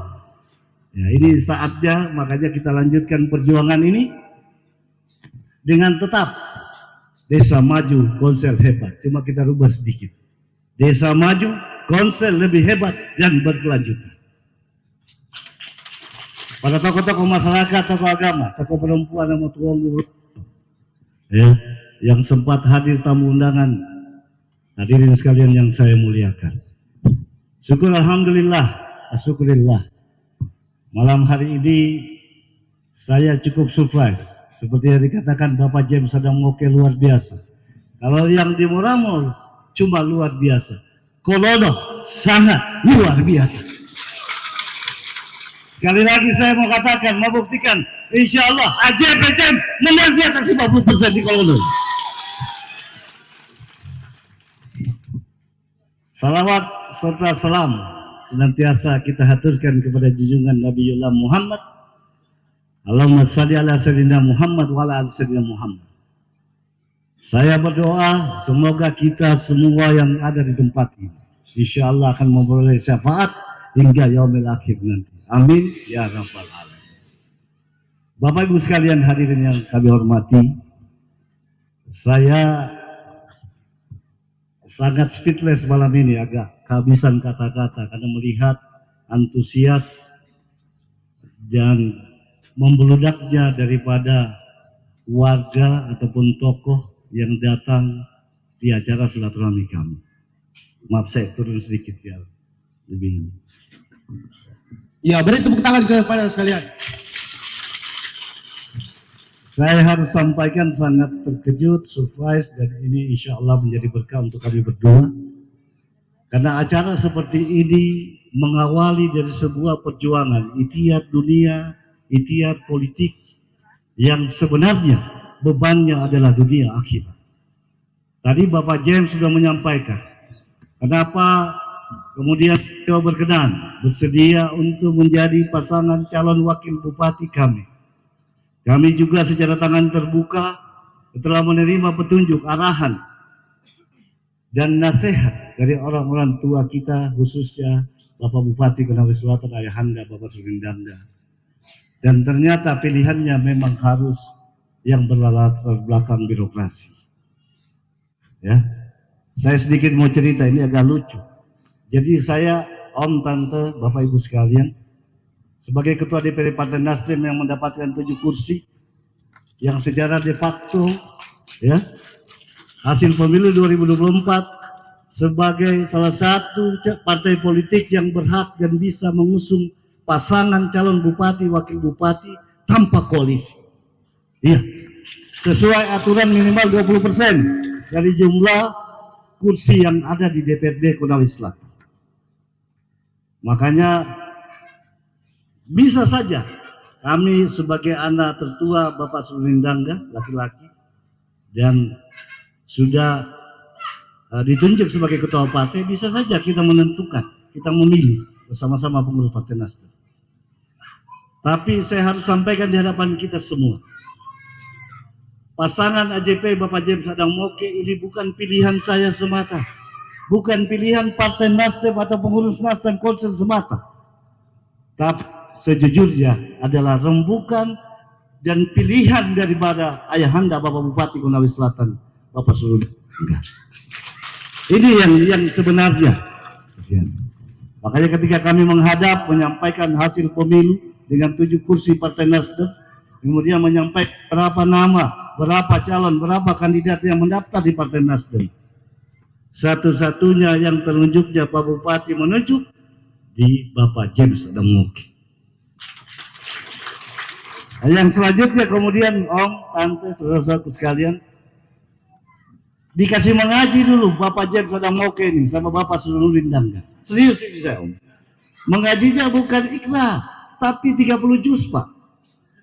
Ya, ini saatnya, makanya kita lanjutkan perjuangan ini dengan tetap desa maju, konsel hebat. Cuma kita rubah sedikit. Desa maju, konsel lebih hebat dan berkelanjutan. Pada tokoh-tokoh masyarakat, tokoh agama, tokoh perempuan, sama tuanggu, ya, yang sempat hadir tamu undangan, hadirin sekalian yang saya muliakan. Syukur alhamdulillah, asyukurillah. Malam hari ini saya cukup surprise. Seperti yang dikatakan Bapak James Adam Moke luar biasa. Kalau yang di Muramul cuma luar biasa. Kolono sangat luar biasa. Sekali lagi saya mau katakan, mau buktikan, insya Allah AJP James menang di atas 50% di Kolono. Salawat serta salam senantiasa kita haturkan kepada junjungan Nabiullah Muhammad. Allahumma shalli ala sayyidina Muhammad wa ala ali sayyidina Muhammad. Saya berdoa semoga kita semua yang ada di tempat ini insya Allah akan memperoleh syafaat hingga yaumil akhir nanti. Amin ya rabbal alamin. Bapak Ibu sekalian hadirin yang kami hormati, saya sangat speechless malam ini, agak kehabisan kata-kata karena melihat antusias dan membeludaknya daripada warga ataupun tokoh yang datang di acara silaturahmi kami. Maaf saya turun sedikit ya, lebih ini. Ya, beri tepuk tangan kepada sekalian. Saya harus sampaikan sangat terkejut, surprise, dan ini insya Allah menjadi berkah untuk kami berdua. Karena acara seperti ini mengawali dari sebuah perjuangan, ikhtiar dunia, ikhtiar politik yang sebenarnya bebannya adalah dunia akhirat. Tadi Bapak James sudah menyampaikan, kenapa kemudian beliau berkenan, bersedia untuk menjadi pasangan calon wakil bupati kami. Kami juga secara tangan terbuka telah menerima petunjuk, arahan, dan nasihat dari orang-orang tua kita, khususnya Bapak Bupati Konawe Selatan, Ayahanda Bapak Sudin Dangga. Dan ternyata pilihannya memang harus yang berlatar belakang birokrasi. Ya, saya sedikit mau cerita, ini agak lucu. Jadi saya, Om, Tante, Bapak Ibu sekalian, sebagai Ketua DPD Partai Nasdem yang mendapatkan 7 kursi, yang secara de facto, ya, hasil pemilu 2024 sebagai salah satu partai politik yang berhak dan bisa mengusung pasangan calon bupati, wakil bupati tanpa koalisi. Iya, sesuai aturan minimal 20% dari jumlah kursi yang ada di DPRD Konawe Selatan. Makanya bisa saja kami sebagai anak tertua Bapak Surulindangga, laki-laki, dan sudah ditunjuk sebagai ketua partai, bisa saja kita menentukan, kita memilih bersama-sama pengurus Partai Nasdem. Tapi saya harus sampaikan di hadapan kita semua, pasangan AJP Bapak James Adam Moke ini bukan pilihan saya semata, bukan pilihan Partai Nasdem atau pengurus Nasdem Konsel semata, tapi sejujurnya adalah rembukan dan pilihan daripada ayahanda Bapak Bupati Konawe Selatan, Bapak Surulindangga. Ini yang sebenarnya. Makanya ketika kami menghadap menyampaikan hasil pemilu dengan 7 kursi Partai Nasdem, kemudian menyampaikan berapa nama, berapa calon, berapa kandidat yang mendaftar di Partai Nasdem, satu-satunya yang telunjuknya Pak Bupati menunjuk di Bapak James Adam Moke. Yang selanjutnya kemudian Om, Tante, saudara-saudaraku sekalian, dikasih mengaji dulu Bapak James Adam Moke ini sama Bapak Surulindangga. Serius ini saya, Om. Mengajinya bukan ikhlas, tapi 30 juz, Pak.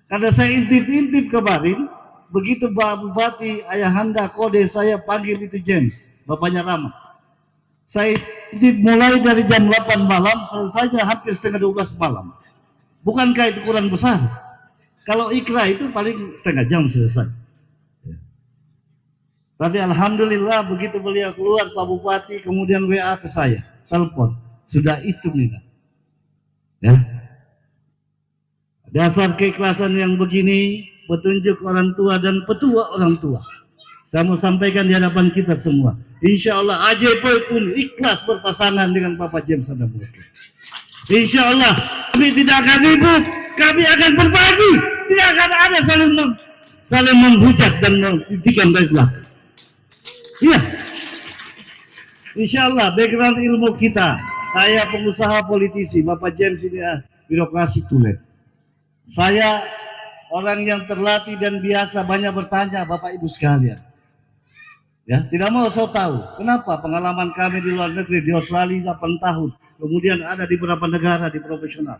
Karena saya intip-intip kemarin, begitu Pak Bupati ayahanda kode saya panggil itu James, bapaknya Rama. Saya intip mulai dari jam 8 malam, selesainya hampir setengah 12 malam. Bukankah itu kurang besar? Kalau ikra itu paling setengah jam selesai. Tapi alhamdulillah begitu beliau keluar Pak Bupati kemudian WA ke saya, telepon, sudah itu Nina. Ya. Dasar keikhlasan yang begini, petunjuk orang tua dan petua orang tua. Saya mau sampaikan di hadapan kita semua. Insya Allah AJP pun ikhlas berpasangan dengan Bapak James Adam Moke. Insya Allah kami tidak akan ribut, kami akan berbagi, tidak akan ada saling menghujat dan menghentikan dari belakang. Iya, insya Allah background ilmu kita, saya pengusaha politisi, Bapak James ini birokrasi tulen. Saya orang yang terlatih dan biasa banyak bertanya Bapak Ibu sekalian. Ya, tidak mau saya tahu kenapa pengalaman kami di luar negeri, di Australia 8 tahun, kemudian ada di beberapa negara di profesional.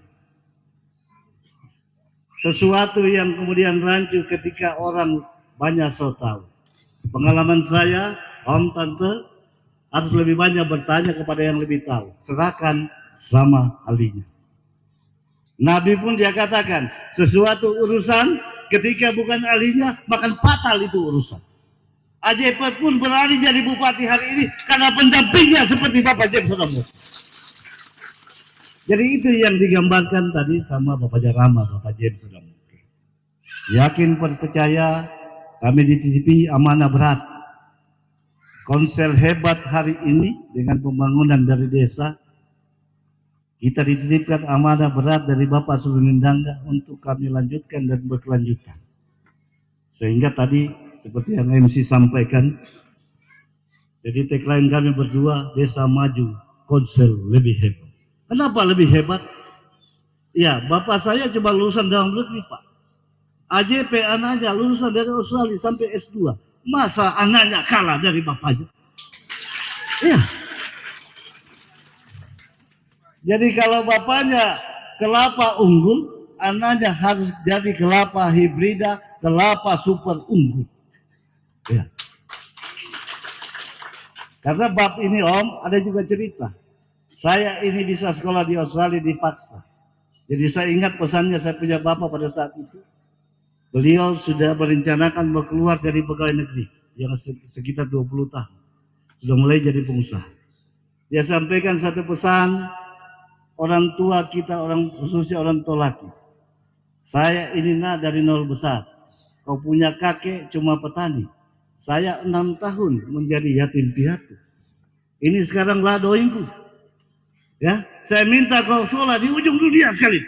Sesuatu yang kemudian rancu ketika orang banyak saya tahu. Pengalaman saya, Om, Tante, harus lebih banyak bertanya kepada yang lebih tahu. Serahkan sama ahlinya. Nabi pun dia katakan, sesuatu urusan ketika bukan ahlinya, maka fatal itu urusan. AJP pun berani jadi bupati hari ini karena pendampingnya seperti Bapak James Adam Moke. Jadi itu yang digambarkan tadi sama Bapak Jarama, Bapak James Adam Moke. Yakin percaya, kami dititipi amanah berat. Konsel hebat hari ini dengan pembangunan dari desa. Kita dititipkan amanah berat dari Bapak Surulindangga untuk kami lanjutkan dan berkelanjutan. Sehingga tadi seperti yang MC sampaikan, jadi tagline kami berdua, desa maju, konsel lebih hebat. Kenapa lebih hebat? Ya, Bapak saya coba lulusan dalam negeri, Pak. AJP anaknya lulusan dari Australia sampai S2. Masa anaknya kalah dari bapaknya? Iya. Jadi kalau bapaknya kelapa unggul, anaknya harus jadi kelapa hibrida, kelapa super unggul. Ya. Karena bab ini Om, ada juga cerita. Saya ini bisa sekolah di Australia dipaksa. Jadi saya ingat pesannya saya punya bapak pada saat itu. Beliau sudah merencanakan mau keluar dari pegawai negeri yang sekitar 20 tahun. Sudah mulai jadi pengusaha. Dia sampaikan satu pesan, orang tua kita, orang khususnya orang tua laki. Saya ini dari nol besar. Kau punya kakek cuma petani. Saya 6 tahun menjadi yatim piatu. Ini sekarang ladoinku. Ya, saya minta kau sekolah di ujung dunia sekali.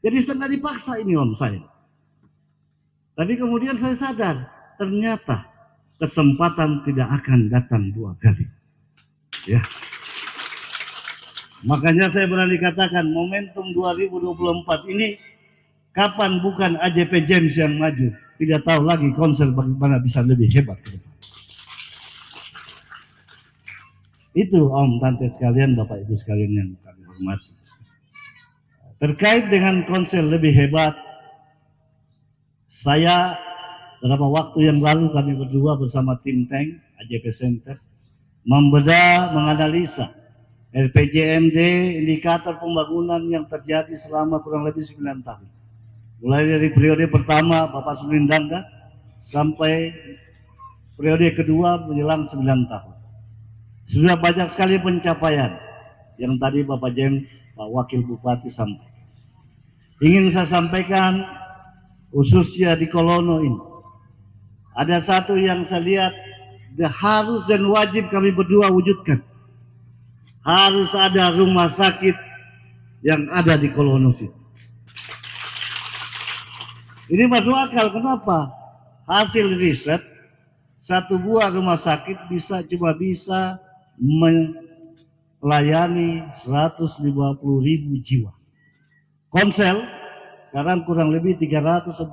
Jadi setengah dipaksa ini om saya. Tapi kemudian saya sadar, ternyata kesempatan tidak akan datang 2 kali. Ya. Makanya saya berani katakan momentum 2024 ini kapan bukan AJP James yang maju, tidak tahu lagi Konsel bagaimana bisa lebih hebat ke depan. Itu om, tante sekalian, bapak ibu sekalian yang kami hormati. Terkait dengan Konsel lebih hebat, saya beberapa waktu yang lalu kami berdua bersama tim Tank AJP Center membedah, menganalisa RPJMD indikator pembangunan yang terjadi selama kurang lebih 9 tahun. Mulai dari periode pertama Bapak Surindangga sampai periode kedua menjelang 9 tahun. Sudah banyak sekali pencapaian yang tadi Bapak James, Pak Wakil Bupati sampaikan. Ingin saya sampaikan khususnya di Kolono ini. Ada satu yang saya lihat harus dan wajib kami berdua wujudkan. Harus ada rumah sakit yang ada di Kolono situ. Ini masuk akal, kenapa? Hasil riset, satu buah rumah sakit cuma bisa melayani 150.000 jiwa. Konsel sekarang kurang lebih 340.000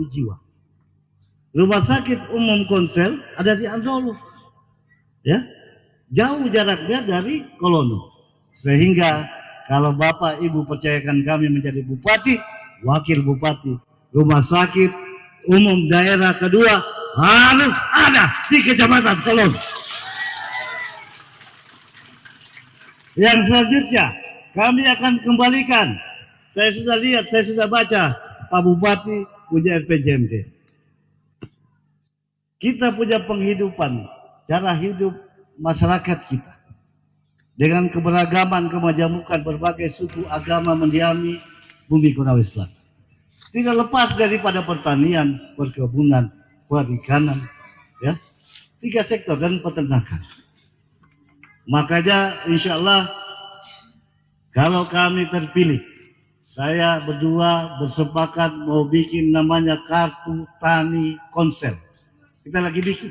jiwa. Rumah sakit umum Konsel ada di Andolo. Ya, jauh jaraknya dari Kolono. Sehingga kalau Bapak Ibu percayakan kami menjadi bupati, wakil bupati, rumah sakit umum daerah kedua harus ada di Kecamatan Kolono. Yang selanjutnya kami akan kembalikan. Saya sudah lihat, saya sudah baca Pak Bupati punya RPJMD. Kita punya penghidupan, cara hidup masyarakat kita dengan keberagaman, kemajemukan berbagai suku agama mendiami bumi Konawe Selatan. Tidak lepas daripada pertanian, perkebunan, perikanan, ya, 3 sektor dan peternakan. Makanya insya Allah kalau kami terpilih, saya berdua bersepakat mau bikin namanya kartu tani Konsel. Kita lagi bikin.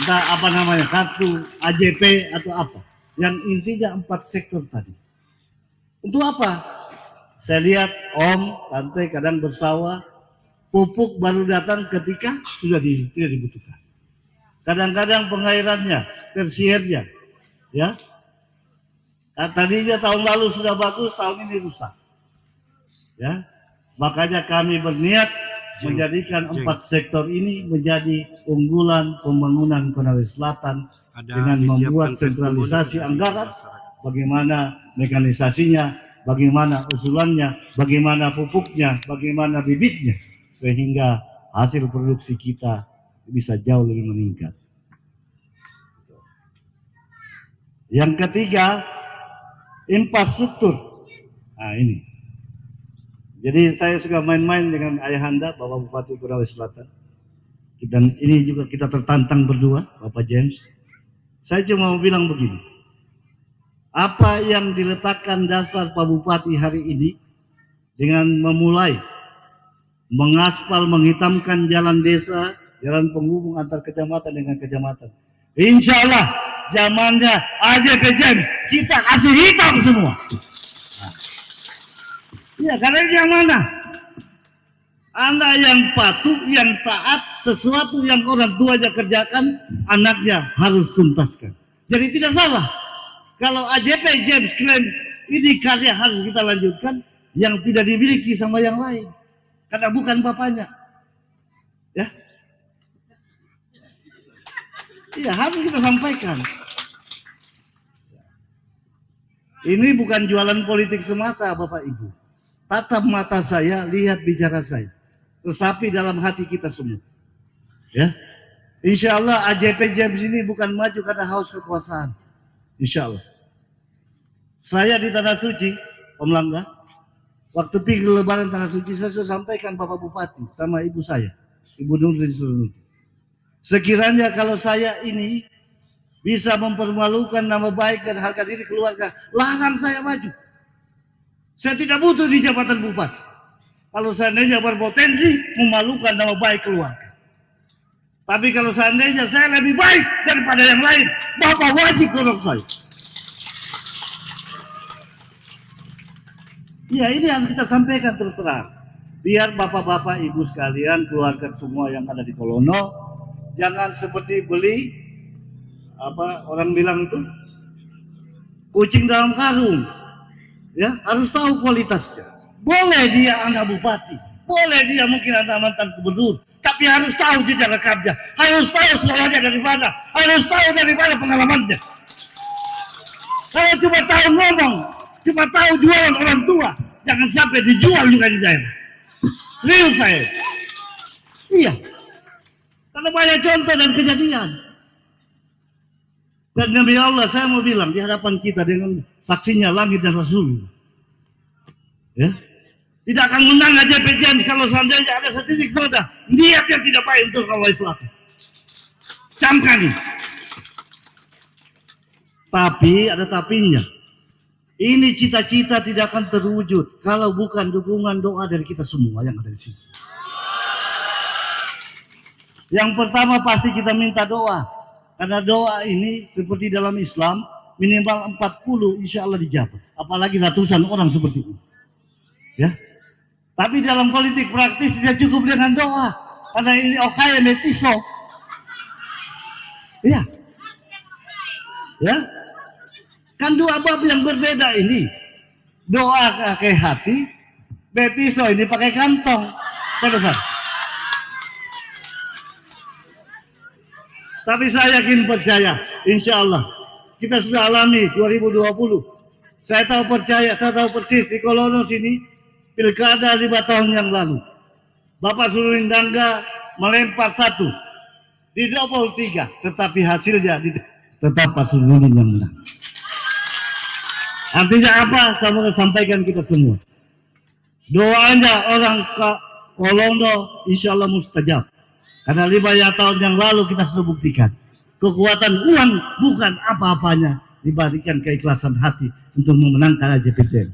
Entah apa namanya, kartu AJP atau apa. Yang intinya 4 sektor tadi. Untuk apa? Saya lihat om, tante kadang bersawah, pupuk baru datang ketika sudah tidak dibutuhkan. Kadang-kadang pengairannya, tersiernya, ya. Tadinya tahun lalu sudah bagus, tahun ini rusak. Ya, makanya kami berniat menjadikan 4 sektor ini menjadi unggulan pembangunan Konawe Selatan dengan membuat sentralisasi anggaran, bagaimana mekanisasinya, bagaimana usulannya, bagaimana pupuknya, bagaimana bibitnya, sehingga hasil produksi kita bisa jauh lebih meningkat. Yang ketiga, infrastruktur. Nah ini. Jadi saya suka main-main dengan ayahanda Bapak Bupati Konawe Selatan. Dan ini juga kita tertantang berdua, Bapak James. Saya cuma mau bilang begini. Apa yang diletakkan dasar Pak Bupati hari ini dengan memulai mengaspal, menghitamkan jalan desa, jalan penghubung antar kecamatan dengan kecamatan. Insya Allah zamannya AJP James kita kasih hitam semua. Ya, karena yang mana? Anda yang patuh, yang taat, sesuatu yang orang tuanya kerjakan, anaknya harus tuntaskan. Jadi tidak salah. Kalau AJP James klaim ini karya harus kita lanjutkan, yang tidak dimiliki sama yang lain. Karena bukan bapaknya. Ya. Iya, harus kita sampaikan. Ini bukan jualan politik semata, Bapak Ibu. Tatap mata saya, lihat bicara saya. Resapi dalam hati kita semua. Ya, insya Allah AJP James ini bukan maju karena haus kekuasaan. Insya Allah. Saya di Tanah Suci, Om Langga, Waktu pergi lebaran Tanah Suci saya sudah sampaikan Bapak Bupati sama ibu saya, Ibu Nurdin Surunuti. Sekiranya kalau saya ini bisa mempermalukan nama baik dan harga diri keluarga, larang saya maju. Saya tidak butuh di jabatan bupati. Kalau seandainya berpotensi memalukan nama baik keluarga. Tapi kalau seandainya saya lebih baik daripada yang lain, Bapak wajib tolong saya. Ya, ini harus kita sampaikan terus terang. Biar bapak-bapak, ibu sekalian, keluarga semua yang ada di Kolono, jangan seperti beli apa orang bilang itu kucing dalam karung. Ya, harus tahu kualitasnya. Boleh dia anak bupati, boleh dia mungkin anak mantan gubernur, tapi harus tahu jejak rekamnya, harus tahu sekolahnya dari mana, harus tahu dari mana pengalamannya. Kalau cuma tahu ngomong, cuma tahu jualan orang tua, jangan sampai dijual juga di daerah. Serius saya. Iya. Karena banyak contoh dan kejadian. Dan demi Allah saya mau bilang di hadapan kita dengan saksinya langit dan Rasul. Ya. Tidak akan menang aja PJM kalau seandainya ada setitik noda niat yang tidak baik untuk Allah Selatan. Camkan ini. Tapi ada tapinya. Ini cita-cita tidak akan terwujud kalau bukan dukungan doa dari kita semua yang ada di sini. Yang pertama pasti kita minta doa. Karena doa ini seperti dalam Islam minimal 40 insya Allah dijawab. Apalagi ratusan orang seperti ini. Ya. Tapi dalam politik praktis tidak cukup dengan doa. Karena ini okaya metiso. Iya. Ya. Kan dua bab yang berbeda ini. Doa pakai hati, betiso ini pakai kantong. Terusan. Tapi saya yakin percaya, insya Allah kita sudah alami 2020. Saya tahu percaya, saya tahu persis di Kolono sini pilkada 5 tahun yang lalu. Bapak Surulin Dangga melempar 1 di double 3, tetapi hasilnya tetap Pak Surulin yang menang. Artinya apa? Saya mau sampaikan kita semua. Doanya orang ke Kolono insya Allah mustajab. Karena 5 tahun yang lalu kita sudah buktikan. Kekuatan uang bukan apa-apanya dibandingkan keikhlasan hati untuk memenangkan AJPJM.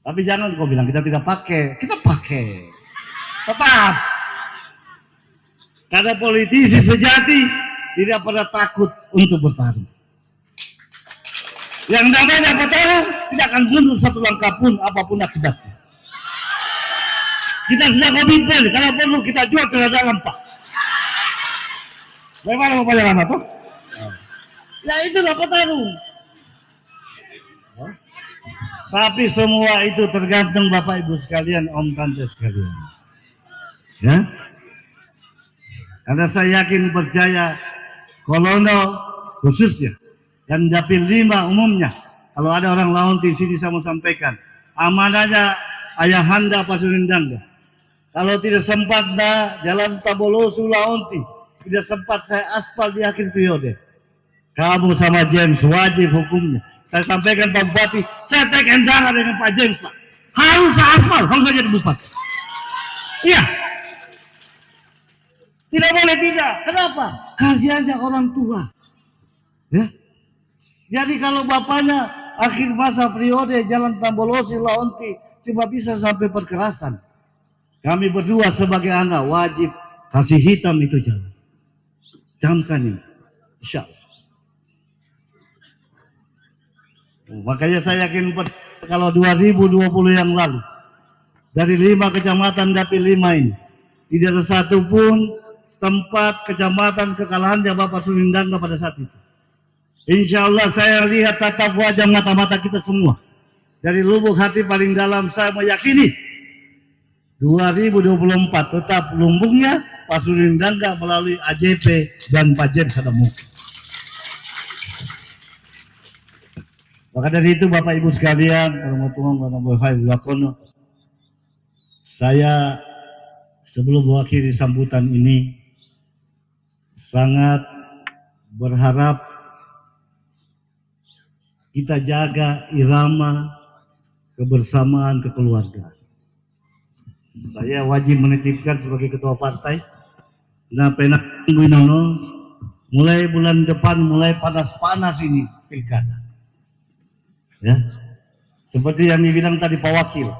Tapi jangan kau bilang kita tidak pakai. Kita pakai. Tetap. Karena politisi sejati tidak pernah takut untuk bertarung. Yang namanya bertarung tidak akan mundur satu langkah pun apapun akibatnya. Kita sudah komitmen, kalau perlu kita jual ke dalam Pak. Bagaimana mau bayar apa tuh? Ya itulah petarung. Tapi semua itu tergantung Bapak Ibu sekalian, Om Tante sekalian. Ya. Karena saya yakin percaya Kolono khususnya dan Dapil 5 umumnya. Kalau ada orang Laonti sini saya mau sampaikan, amanahnya Ayahanda Pak Surulin Dangga. Kalau tidak sempat jalan Tabolosu Laonti, tidak sempat saya aspal di akhir periode. Kamu sama James wajib hukumnya. Saya sampaikan Pak Bupati, saya tekan darah dengan Pak James Pak. Harus saya aspal, harus saya jadi bupati. Iya. Tidak boleh tidak. Kenapa? Kasihannya orang tua. Ya. Jadi kalau bapaknya akhir masa periode jalan Tabolosu Laonti cuma bisa sampai perkerasan. Kami berdua sebagai anak wajib kasih hitam itu jalan. Camkan ini. Insya Allah. Makanya saya yakin kalau 2020 yang lalu dari 5 kecamatan Dapil 5 ini tidak ada satupun tempat kecamatan kekalahannya Bapak Surulin Dangga pada saat itu. Insya Allah saya lihat tatap wajah mata-mata kita semua. Dari lubuk hati paling dalam saya meyakini 2024 tetap lumbungnya Pak Surulin Dangga melalui AJP dan Pak James Adamoke. Maka dari itu Bapak Ibu sekalian, saya sebelum mengakhiri sambutan ini sangat berharap kita jaga irama kebersamaan kekeluargaan. Saya wajib menitipkan sebagai ketua partai, nah penak Guinono, mulai bulan depan mulai panas-panas ini pilkada. Ya, seperti yang dibilang tadi Pak Wakil,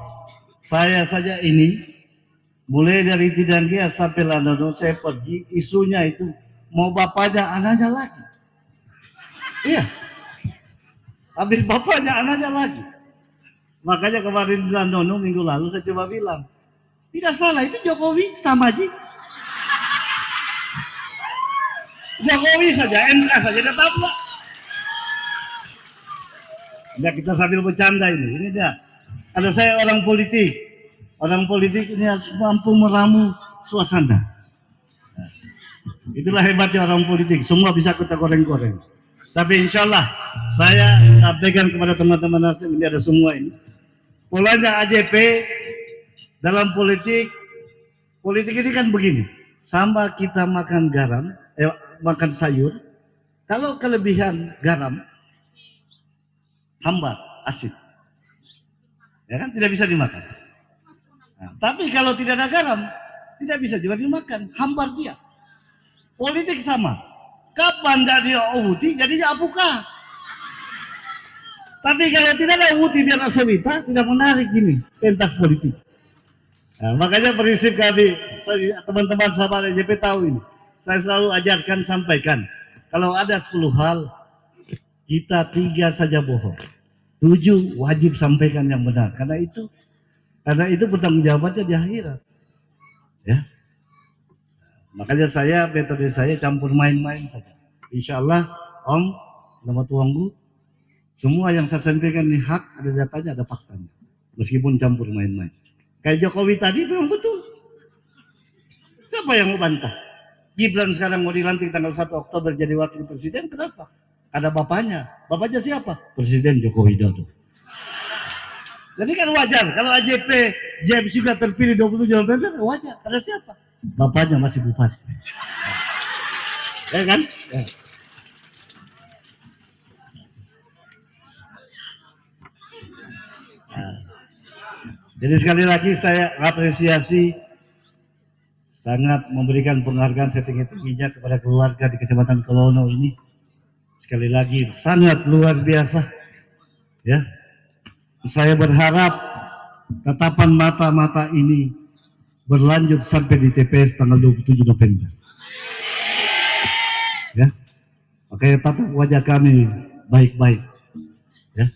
saya saja ini mulai dari Tidanggia sampai Landono saya pergi, isunya itu mau bapaknya anaknya lagi. Iya, habis bapaknya anaknya lagi. Makanya kemarin di Landono minggu lalu saya coba bilang, tidak salah itu Jokowi sama Ji. Jokowi saja, MK saja tetaplah. Ya kita sambil bercanda ini dia. Ada saya orang politik ini harus mampu meramu suasana. Itulah hebatnya orang politik, semua bisa kita goreng-goreng. Tapi insya Allah saya sampaikan kepada teman-teman Nasdem ini ada semua ini. Polanya AJP dalam politik ini kan begini, sama kita makan garam, makan sayur, kalau kelebihan garam, hambar, asin, ya kan tidak bisa dimakan. Nah, tapi kalau tidak ada garam, tidak bisa juga dimakan, hambar dia. Politik sama, kapan tidak dia uti, jadinya apukah. Tapi kalau tidak ada uti biar asewita, tidak menarik gini pentas politik. Nah, makanya prinsip kami, teman-teman sahabat AJP tahu ini. Saya selalu ajarkan, sampaikan. Kalau ada 10 hal, kita 3 saja bohong. 7 wajib sampaikan yang benar. Karena itu bertanggung jawabnya di akhirat. Ya. Makanya metode saya campur main-main saja. Insya Allah, Om, nama tuangku, semua yang saya sampaikan ini hak, ada datanya, ada faktanya. Meskipun campur main-main. Kayak Jokowi tadi memang betul. Siapa yang mau bantah? Gibran sekarang mau dilantik tanggal 1 Oktober jadi wakil presiden, kenapa? Ada bapaknya. Bapaknya siapa? Presiden Joko Widodo. Jadi kan wajar, kalau AJP James juga terpilih 27 November, wajar. Ada siapa? Bapaknya masih bupati. Ya kan? Ya. Jadi sekali lagi saya apresiasi, sangat memberikan penghargaan setinggi-tingginya kepada keluarga di Kecamatan Kolono ini. Sekali lagi sangat luar biasa. Ya, saya berharap tatapan mata-mata ini berlanjut sampai di TPS tanggal 27 November. Ya, makanya tatap wajah kami baik-baik. Ya.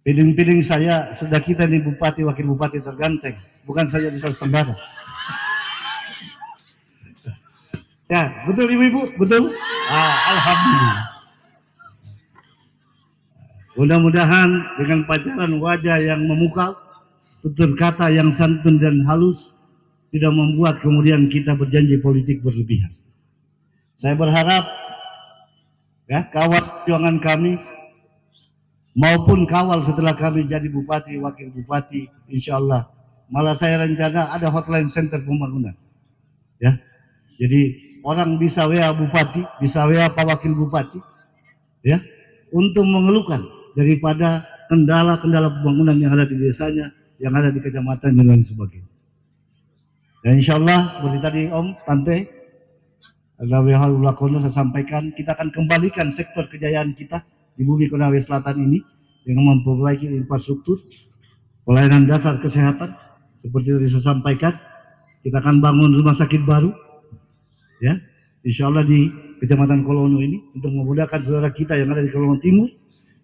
Piling-piling saya sudah kita nih bupati, wakil bupati terganteng, bukan saja di Sulawesi Tenggara. Ya, betul ibu-ibu, betul. Alhamdulillah. Mudah-mudahan dengan pancaran wajah yang memukau, tutur kata yang santun dan halus, tidak membuat kemudian kita berjanji politik berlebihan. Saya berharap ya kawal perjuangan kami maupun kawal setelah kami jadi bupati, wakil bupati, insya Allah. Malah saya rencana ada hotline center pembangunan. Ya, jadi orang bisa WA bupati, bisa WA Pak Wakil Bupati, ya, untuk mengeluhkan daripada kendala-kendala pembangunan yang ada di desanya, yang ada di kecamatan dan lain sebagainya. Dan insya Allah seperti tadi Om Tante, Alhamdulillah Lakono saya sampaikan, kita akan kembalikan sektor kejayaan kita di bumi Konawe Selatan ini dengan memperbaiki infrastruktur, pelayanan dasar kesehatan, seperti yang saya sampaikan, kita akan bangun rumah sakit baru, ya, insya Allah di Kecamatan Kolono ini untuk memudahkan saudara kita yang ada di Kolono Timur,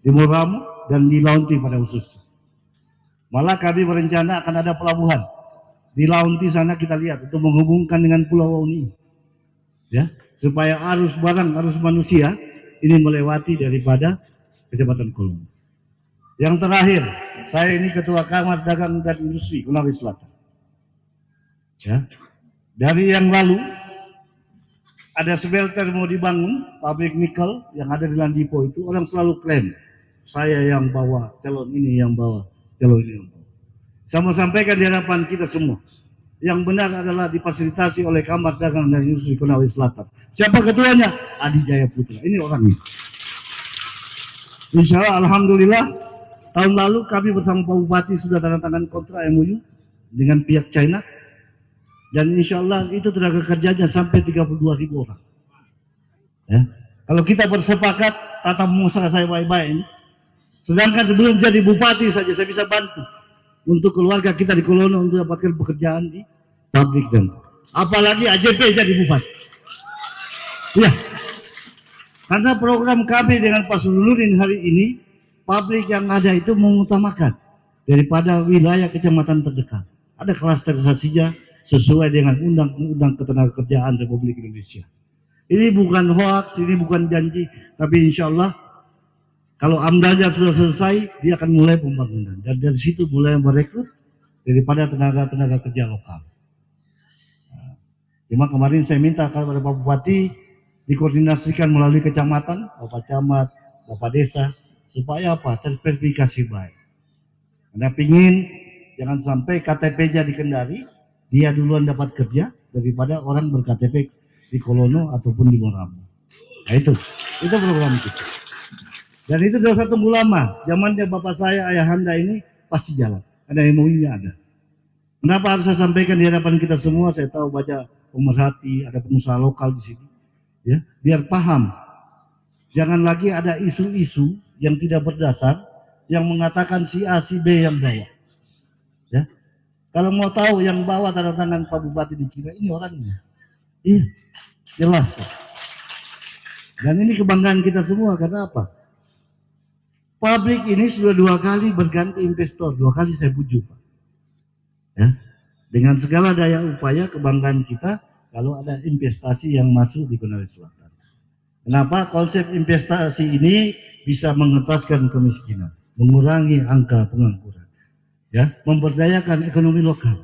di Moramo dan di Launti pada khususnya. Malah kami berencana akan ada pelabuhan di Launti sana kita lihat untuk menghubungkan dengan Pulau Wauni, ya, supaya arus barang, arus manusia ini melewati daripada Kecamatan Kolono. Yang terakhir, saya ini Ketua Kamar Dagang dan Industri Konawe Selatan. Ya, dari yang lalu ada smelter mau dibangun, pabrik nikel yang ada di Landipo itu, orang selalu klaim saya yang bawa, calon ini yang bawa, calon ini yang bawa. Saya mau sampaikan di hadapan kita semua, yang benar adalah difasilitasi oleh Kamar Dagang dan Industri Konawe Selatan. Siapa ketuanya? Adi Jaya Putra. Ini orangnya. Insya Allah, alhamdulillah, tahun lalu kami bersama Pak Bupati sudah tanda tangan kontrak MOU dengan pihak China, dan insya Allah itu tenaga kerjanya sampai 32.000 orang. Ya. Kalau kita bersepakat, tata musa saya baik-baik ini, sedangkan sebelum jadi bupati saja saya bisa bantu untuk keluarga kita di Kolono untuk dapatkan pekerjaan di pabrik, dan apalagi AJP jadi bupati. Ya, karena program kami dengan Pak Suludin hari ini, pabrik yang ada itu mengutamakan daripada wilayah kecamatan terdekat. Ada klasterisasinya sesuai dengan Undang-Undang Ketenagakerjaan Republik Indonesia. Ini bukan hoax, ini bukan janji, tapi insya Allah kalau AMDALnya sudah selesai, dia akan mulai pembangunan, dan dari situ mulai merekrut daripada tenaga kerja lokal. Cuma kemarin saya minta kepada Pak Bupati dikoordinasikan melalui kecamatan, Bapak Camat, Bapak Desa, supaya apa? Terverifikasi baik. Karena pingin jangan sampai KTP-nya di Kendari, dia duluan dapat kerja daripada orang ber-KTP di Kolono ataupun di Moramu. Nah itu program kita. Dan itu sudah tunggu lama. Zamannya bapak saya, ayahanda ini pasti jalan. Ada MOU-nya ada. Kenapa harus saya sampaikan di hadapan kita semua? Saya tahu banyak pemerhati, ada pengusaha lokal di sini. Ya, biar paham. Jangan lagi ada isu-isu yang tidak berdasar, yang mengatakan si A, si B yang bawa. Ya. Kalau mau tahu yang bawa tanda tangan Pak Bupati di Cina, ini orangnya. Iya, jelas. Dan ini kebanggaan kita semua, karena apa? Pabrik ini sudah 2 kali berganti investor, 2 kali saya bujuk, Pak. Ya, dengan segala daya upaya, kebanggaan kita kalau ada investasi yang masuk di Konawe Selatan. Kenapa? Konsep investasi ini bisa mengentaskan kemiskinan, mengurangi angka pengangguran, ya, memberdayakan ekonomi lokal.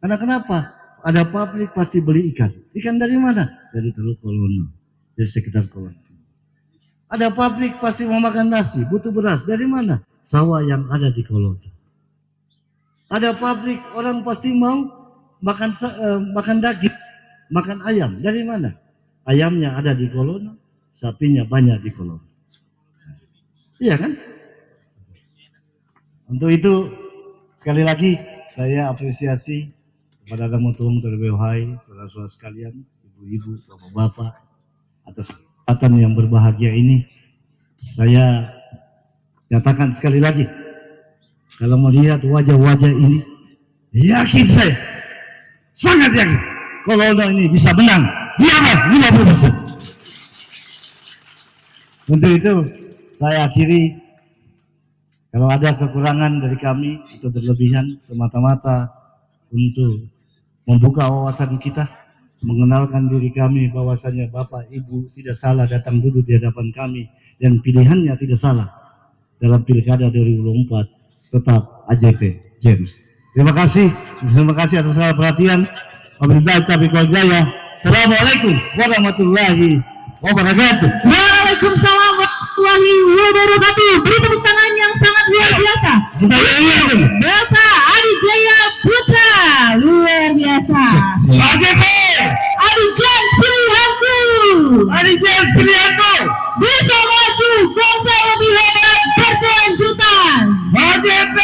Karena kenapa? Ada pabrik pasti beli ikan. Ikan dari mana? Dari Teluk Kolono, dari sekitar Kolono. Ada pabrik pasti mau makan nasi, butuh beras. Dari mana? Sawah yang ada di Kolono. Ada pabrik orang pasti mau makan daging, makan ayam. Dari mana? Ayamnya ada di Kolono, sapinya banyak di Kolono. Iya kan? Untuk itu sekali lagi saya apresiasi kepada Damotung terlebih dahulu, saudara-saudara sekalian, ibu-ibu, bapak-bapak, atas kesempatan yang berbahagia ini. Saya nyatakan sekali lagi, kalau melihat wajah-wajah ini, yakin saya, sangat yakin, Kolono ini bisa menang di atas 50%. Untuk itu saya akhiri, kalau ada kekurangan dari kami itu berlebihan semata-mata untuk membuka wawasan kita, mengenalkan diri kami bahwasanya Bapak Ibu tidak salah datang duduk di hadapan kami, dan pilihannya tidak salah dalam Pilkada 2024, tetap AJP James. Terima kasih atas segala perhatian. Wabillahi taufiq wal hidayah. Assalamualaikum warahmatullahi wabarakatuh. Waalaikumsalam warahmatullahi wabarakatuh. Beri tepuk tangan yang sangat luar biasa. Bapak Adi Jaya Putra, luar biasa. AJP Adi James pilihanku. Adi James pilihanku. Bisa maju, bangsa lebih hebat berkelanjutan. AJP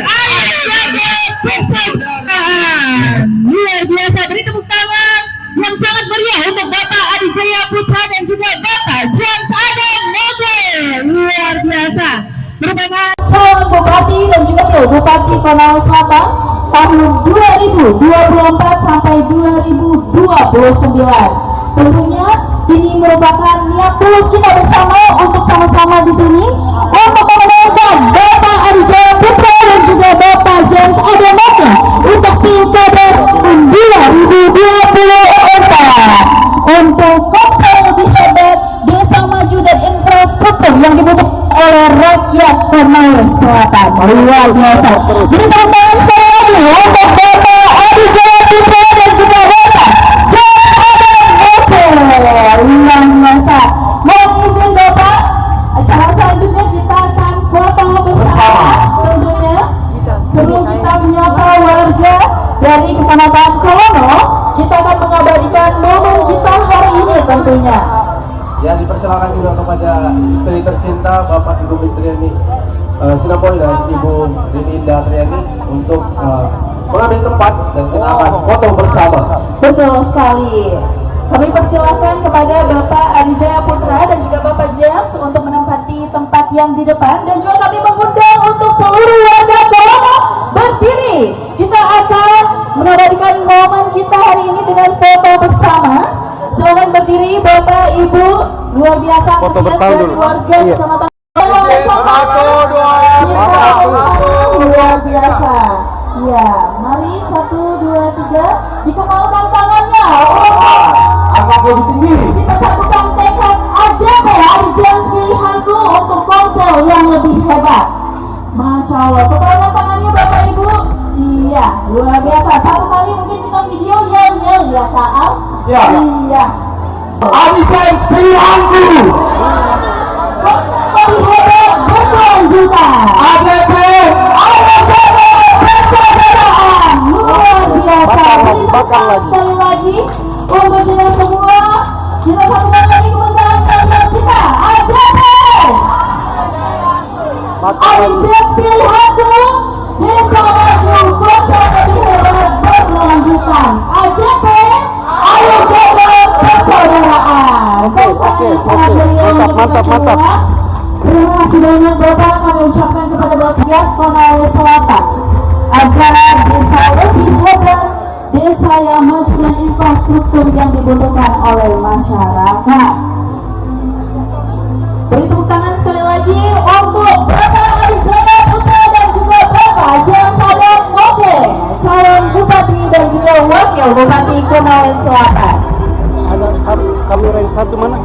Adi Jaya persaudaraan. Luar biasa, beri tepuk tangan yang sangat meriah untuk Bapak Adi Jaya Putra dan juga Bapak James Adam Moke. Luar biasa. Merupakan calon bupati dan juga wakil bupati Konawe Selatan tahun 2024 sampai 2029. Tentunya ini merupakan niat tulus kita bersama untuk sama-sama di sini untuk memenangkan Bapak Adi Jaya Putra dan juga Bapak James Adam Moke untuk Pilkada 2024 untuk kota yang lebih hebat, desa maju dan infrastruktur yang dibutuhkan oleh rakyat Konawe Selatan. Luar biasa. Jadi teman-teman sekali lagi untuk Bapak Adi Jaya Putra dan juga Bapak James Adam Moke. Luar biasa. Mohon izin Bapak, acara selanjutnya kita akan foto bersama tentunya. Sebelum kita menyapa warga dari Kecamatan Kolono, kita akan mengabadikan momen kita hari ini tentunya. Ya, dipersilakan juga kepada istri tercinta Bapak Ibu Fitriani Sinapoy dan Ibu Rini Indah Triani untuk mengambil tempat dan kita akan foto bersama. Betul sekali. Kami persilakan kepada Bapak Adi Jaya Putra dan juga Bapak James untuk menempati tempat yang di depan, dan juga kami mengundang untuk seluruh warga Kolono berdiri. Kita akan mengabadikan momen kita hari ini dengan foto bersama. Silakan berdiri Bapak Ibu, luar biasa antusias dari warga Kecamatan luar biasa. Ya, mari 1, 2, 3 dikepalkan tangannya. Angkat lebih tinggi. Kita satukan tekad aja ya, James pilihanku untuk konsel yang lebih hebat. Masya Allah, kepalkan tangannya Bapak Ibu. Iya, luar biasa. Satu kali mungkin kita video ya Kak Al. Iya. Ali James pilihanku. Lebih hebat berkelanjutan. AJP. Persaudaraan luar biasa. Sekali lagi untuk kita semua, kita satukan lagi kemenangan kalian kita. AJP. AJP pilihanku. Desa maju, konsep lebih hebat berkelanjutan. AJP, ayo jaga persaudaraan. Mantap. Terima kasih banyak Bapak, kami ucapkan kepada Bapak Konawe Selatan agar desa lebih hebat, desa yang maju dan infrastruktur yang dibutuhkan oleh masyarakat. Beri tepuk tangan sekali lagi untuk Bapak Adi Jaya Putra dan juga Bapak James Adam Moke, calon Bupati dan juga Wakil Bupati Konawe Selatan. Ada kamera yang satu mana?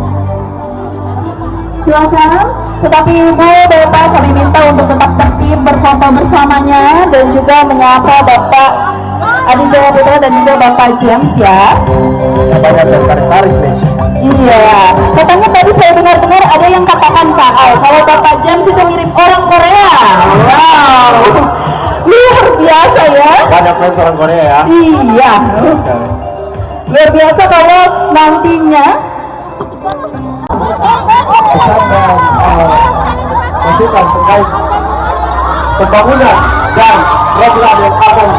Silakan. Tetapi Ibu, Bapak, kami minta untuk tetap tertib berfoto bersamanya dan juga menyapa Bapak Adi Jaya Putra dan juga Bapak James ya. Banyak yang tarik nih. Iya, katanya tadi saya dengar-dengar ada yang katakan Kak Al, kalau Bapak James itu mirip orang Korea. Wow, luar biasa ya. Banyak fans orang Korea ya. Iya, luar biasa kalau nantinya masukan terkait pembangunan dan program yang akan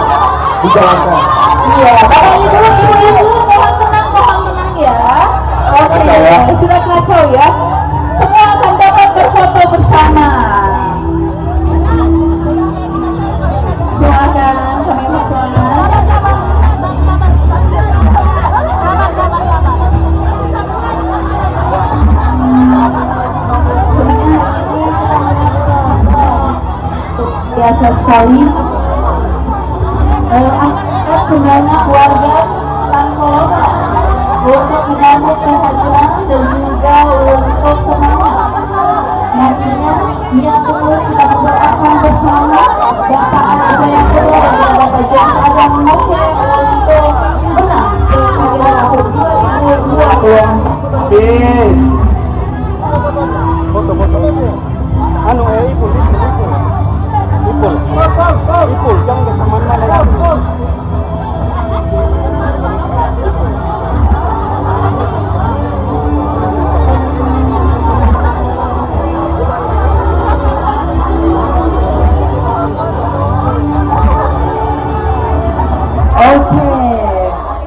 dijalankan. iya, Bapak Ibu mohon tenang ya. Oke, sudah kacau ya. Semua akan dapat berfoto bersama. Silakan kami persilakan. Biasa sekali. Aktivitas sebanyak warga Tangkolono untuk menyambut kehadiran dan juga untuk semangat. Nantinya niat tulus kita berdoakan bersama Bapak Adi Jaya Putra dan Bapak James Adam Moke untuk menang Pilkada tahun 2020. Foto. Anu ikut, jangan ke kemana-mana. Oke,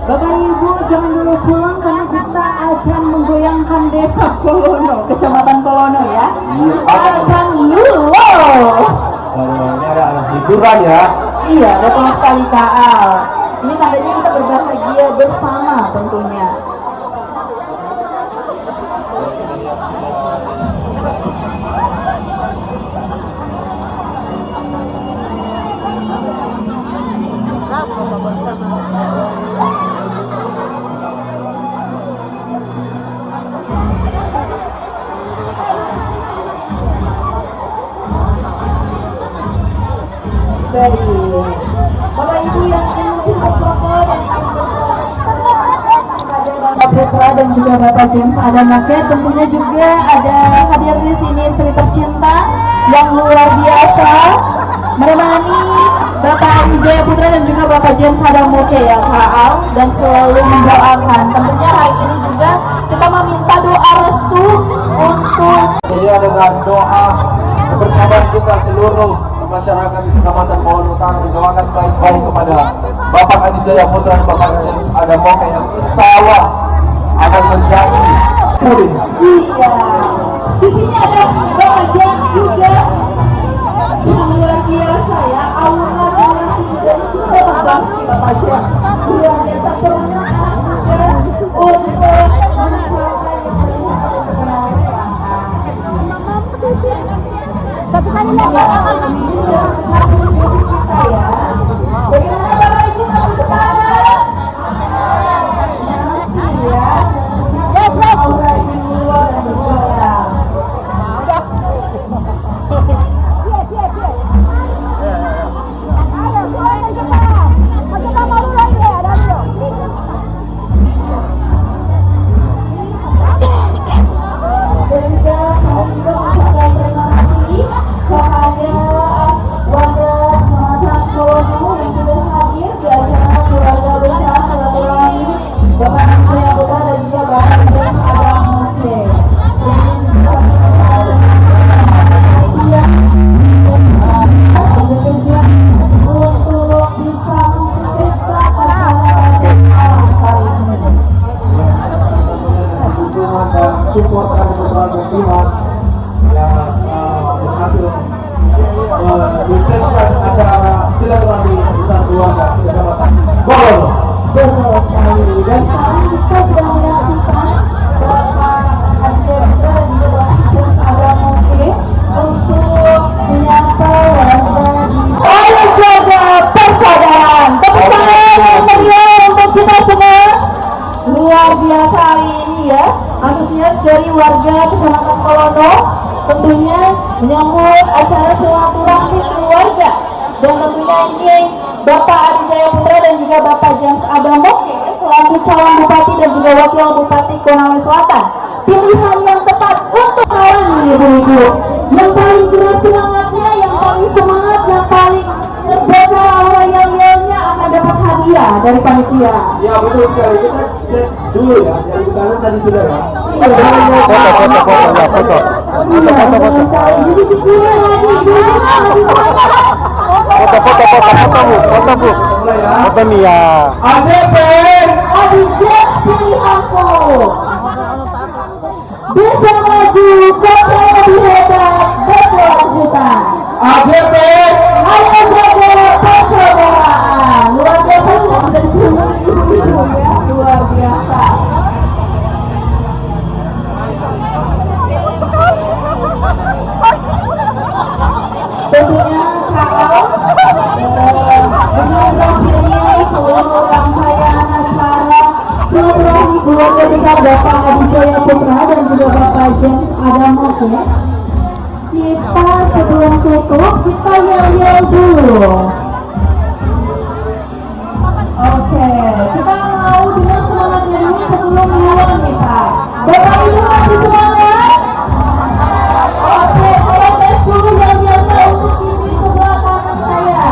Bapak Ibu jangan dulu pulang karena kita akan menggoyangkan desa Kolono, Kecamatan Kolono ya. Kita akan lulo. Ini ada hiburan ya. Iya, betul sekali Kak Al. Ini tandanya kita berbahagia bersama tentunya. Baik, Bapak Ibu yang ingin berfoto dan Bapak Putra dan juga Bapak James Adam Moke, tentunya juga ada hadir di sini istri tercinta yang luar biasa menemani Bapak Adi Jaya Putra dan juga Bapak James Adam Moke ya Kak Al, dan selalu mendoakan. Tentunya hari ini juga kita meminta doa restu dan doa bersama kita seluruh masyarakat di Kecamatan Bawang Utara mendoakan baik-baik kepada Bapak Adijaya Putra dan Bapak James Adamoke yang insya Allah akan menjadi pulih. Iya. Di sini ada Bapak James juga. Luar biasa ya, aura generasi muda itu terbang Bapak James. Luar biasa semangat juga untuk mencapai Satu kali lagi. bagaimana Bapak Ibu masih semangat? Masih ya. Yes, yes. Aura ini luar biasa. Dan juga kami juga mengucapkan terima kasih kepada warga Kecamatan Kolono yang sudah hadir di acara keluarga besar silaturahmi Bapak Adijaya Putra dan juga Bapak James Adamoke. Untuk bisa mensukseskan acara kali ini. Dukungan dan support dari berbagai pihak yang berhasil mensukseskan acara silaturahmi besar keluarga Kecamatan Bawang. Betul sekali. Dan saat ini kita sudah menyaksikan Bapak Adijaya Putra dan juga Bapak James Adamoke untuk menyapa warga di oleh jaga persaudaraan. Tepuk tangan yang meriah untuk kita semua. Luar biasa hari ini ya, antusias dari warga Kecamatan Kolono tentunya menyambut acara silaturahmi keluarga. Dan tentunya ini Bapak Adijaya Putra dan juga Bapak James Adamoke selaku calon bupati dan juga wakil bupati Konawe Selatan. Pilihan yang tepat untuk tahun ini, ibu-ibu. Yang paling keras semangatnya, yang paling semangat, yang paling berbeda aura yang realnya akan dapat hadiah dari panitia. Ya betul sekali, kita cek dulu ya, yang di kanan tadi sudah ya. Foto. Di sisi kiri lagi, ibu-ibu masih semangat. Foto bu. Mulai ya. Apa nih ya? ADP. Adi James pilihanku. Bisa maju, kota lebih hebat, berkelanjutan. ADP. Ayo jaga persaudaraan. Luar biasa sudah menjadi ibu-ibu ya, luar biasa. Tentunya kalau dengan berakhirnya seluruh rangkaian acara silaturahmi keluarga besar Bapak Adijaya Putra dan juga Bapak James Adamoke, kita sebelum tutup kita yel-yel dulu. Oke, kita mau dengan semangatnya dulu sebelum mulai kita. Bapak Ibu masih semangat? Oke, saya tes dulu yel-yelnya untuk sisi sebelah kanan saya.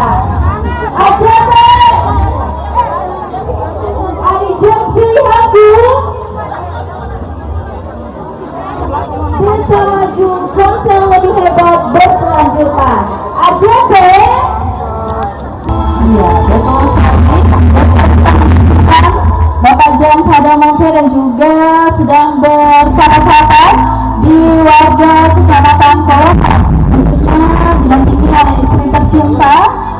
AJP, Adi James pilihanku. Bisa maju, konser lebih hebat, berkelanjutan. AJP. Iya, betul sekali. Bapak James Adamoke dan juga sedang bersama-sama di warga Kecamatan Kolono. Tentunya didampingi oleh istri tercinta,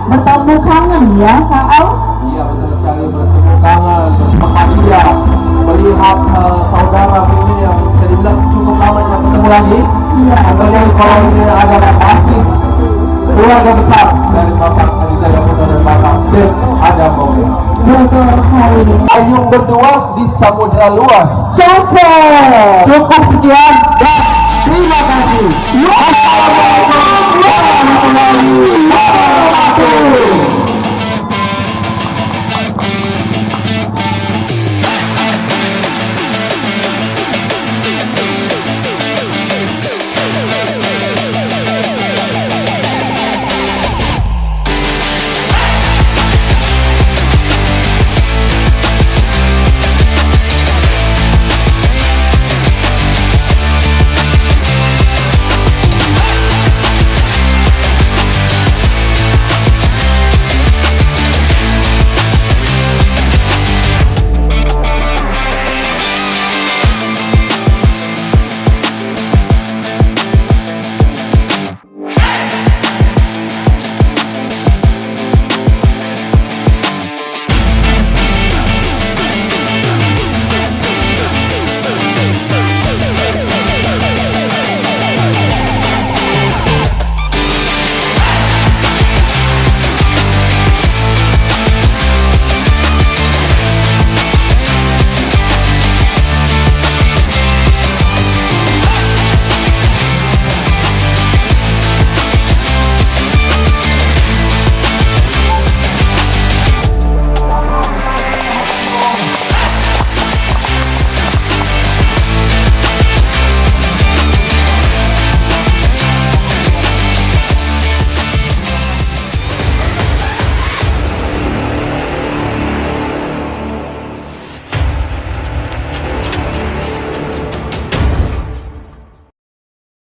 bertemu kangen ya, Kak Al. Iya betul sekali, bertemu kangen, berbahagia melihat saudara ini yang bisa dibilang cukup lama tidak ketemu lagi. Iya. Tentunya kalau ini adalah basis keluarga besar dari Bapak Adijaya Putra dan Bapak James Adamoke. Betul sekali. Payung berdua di samudera luas. Cukup sekian dan terima kasih. Assalamualaikum warahmatullahi wabarakatuh.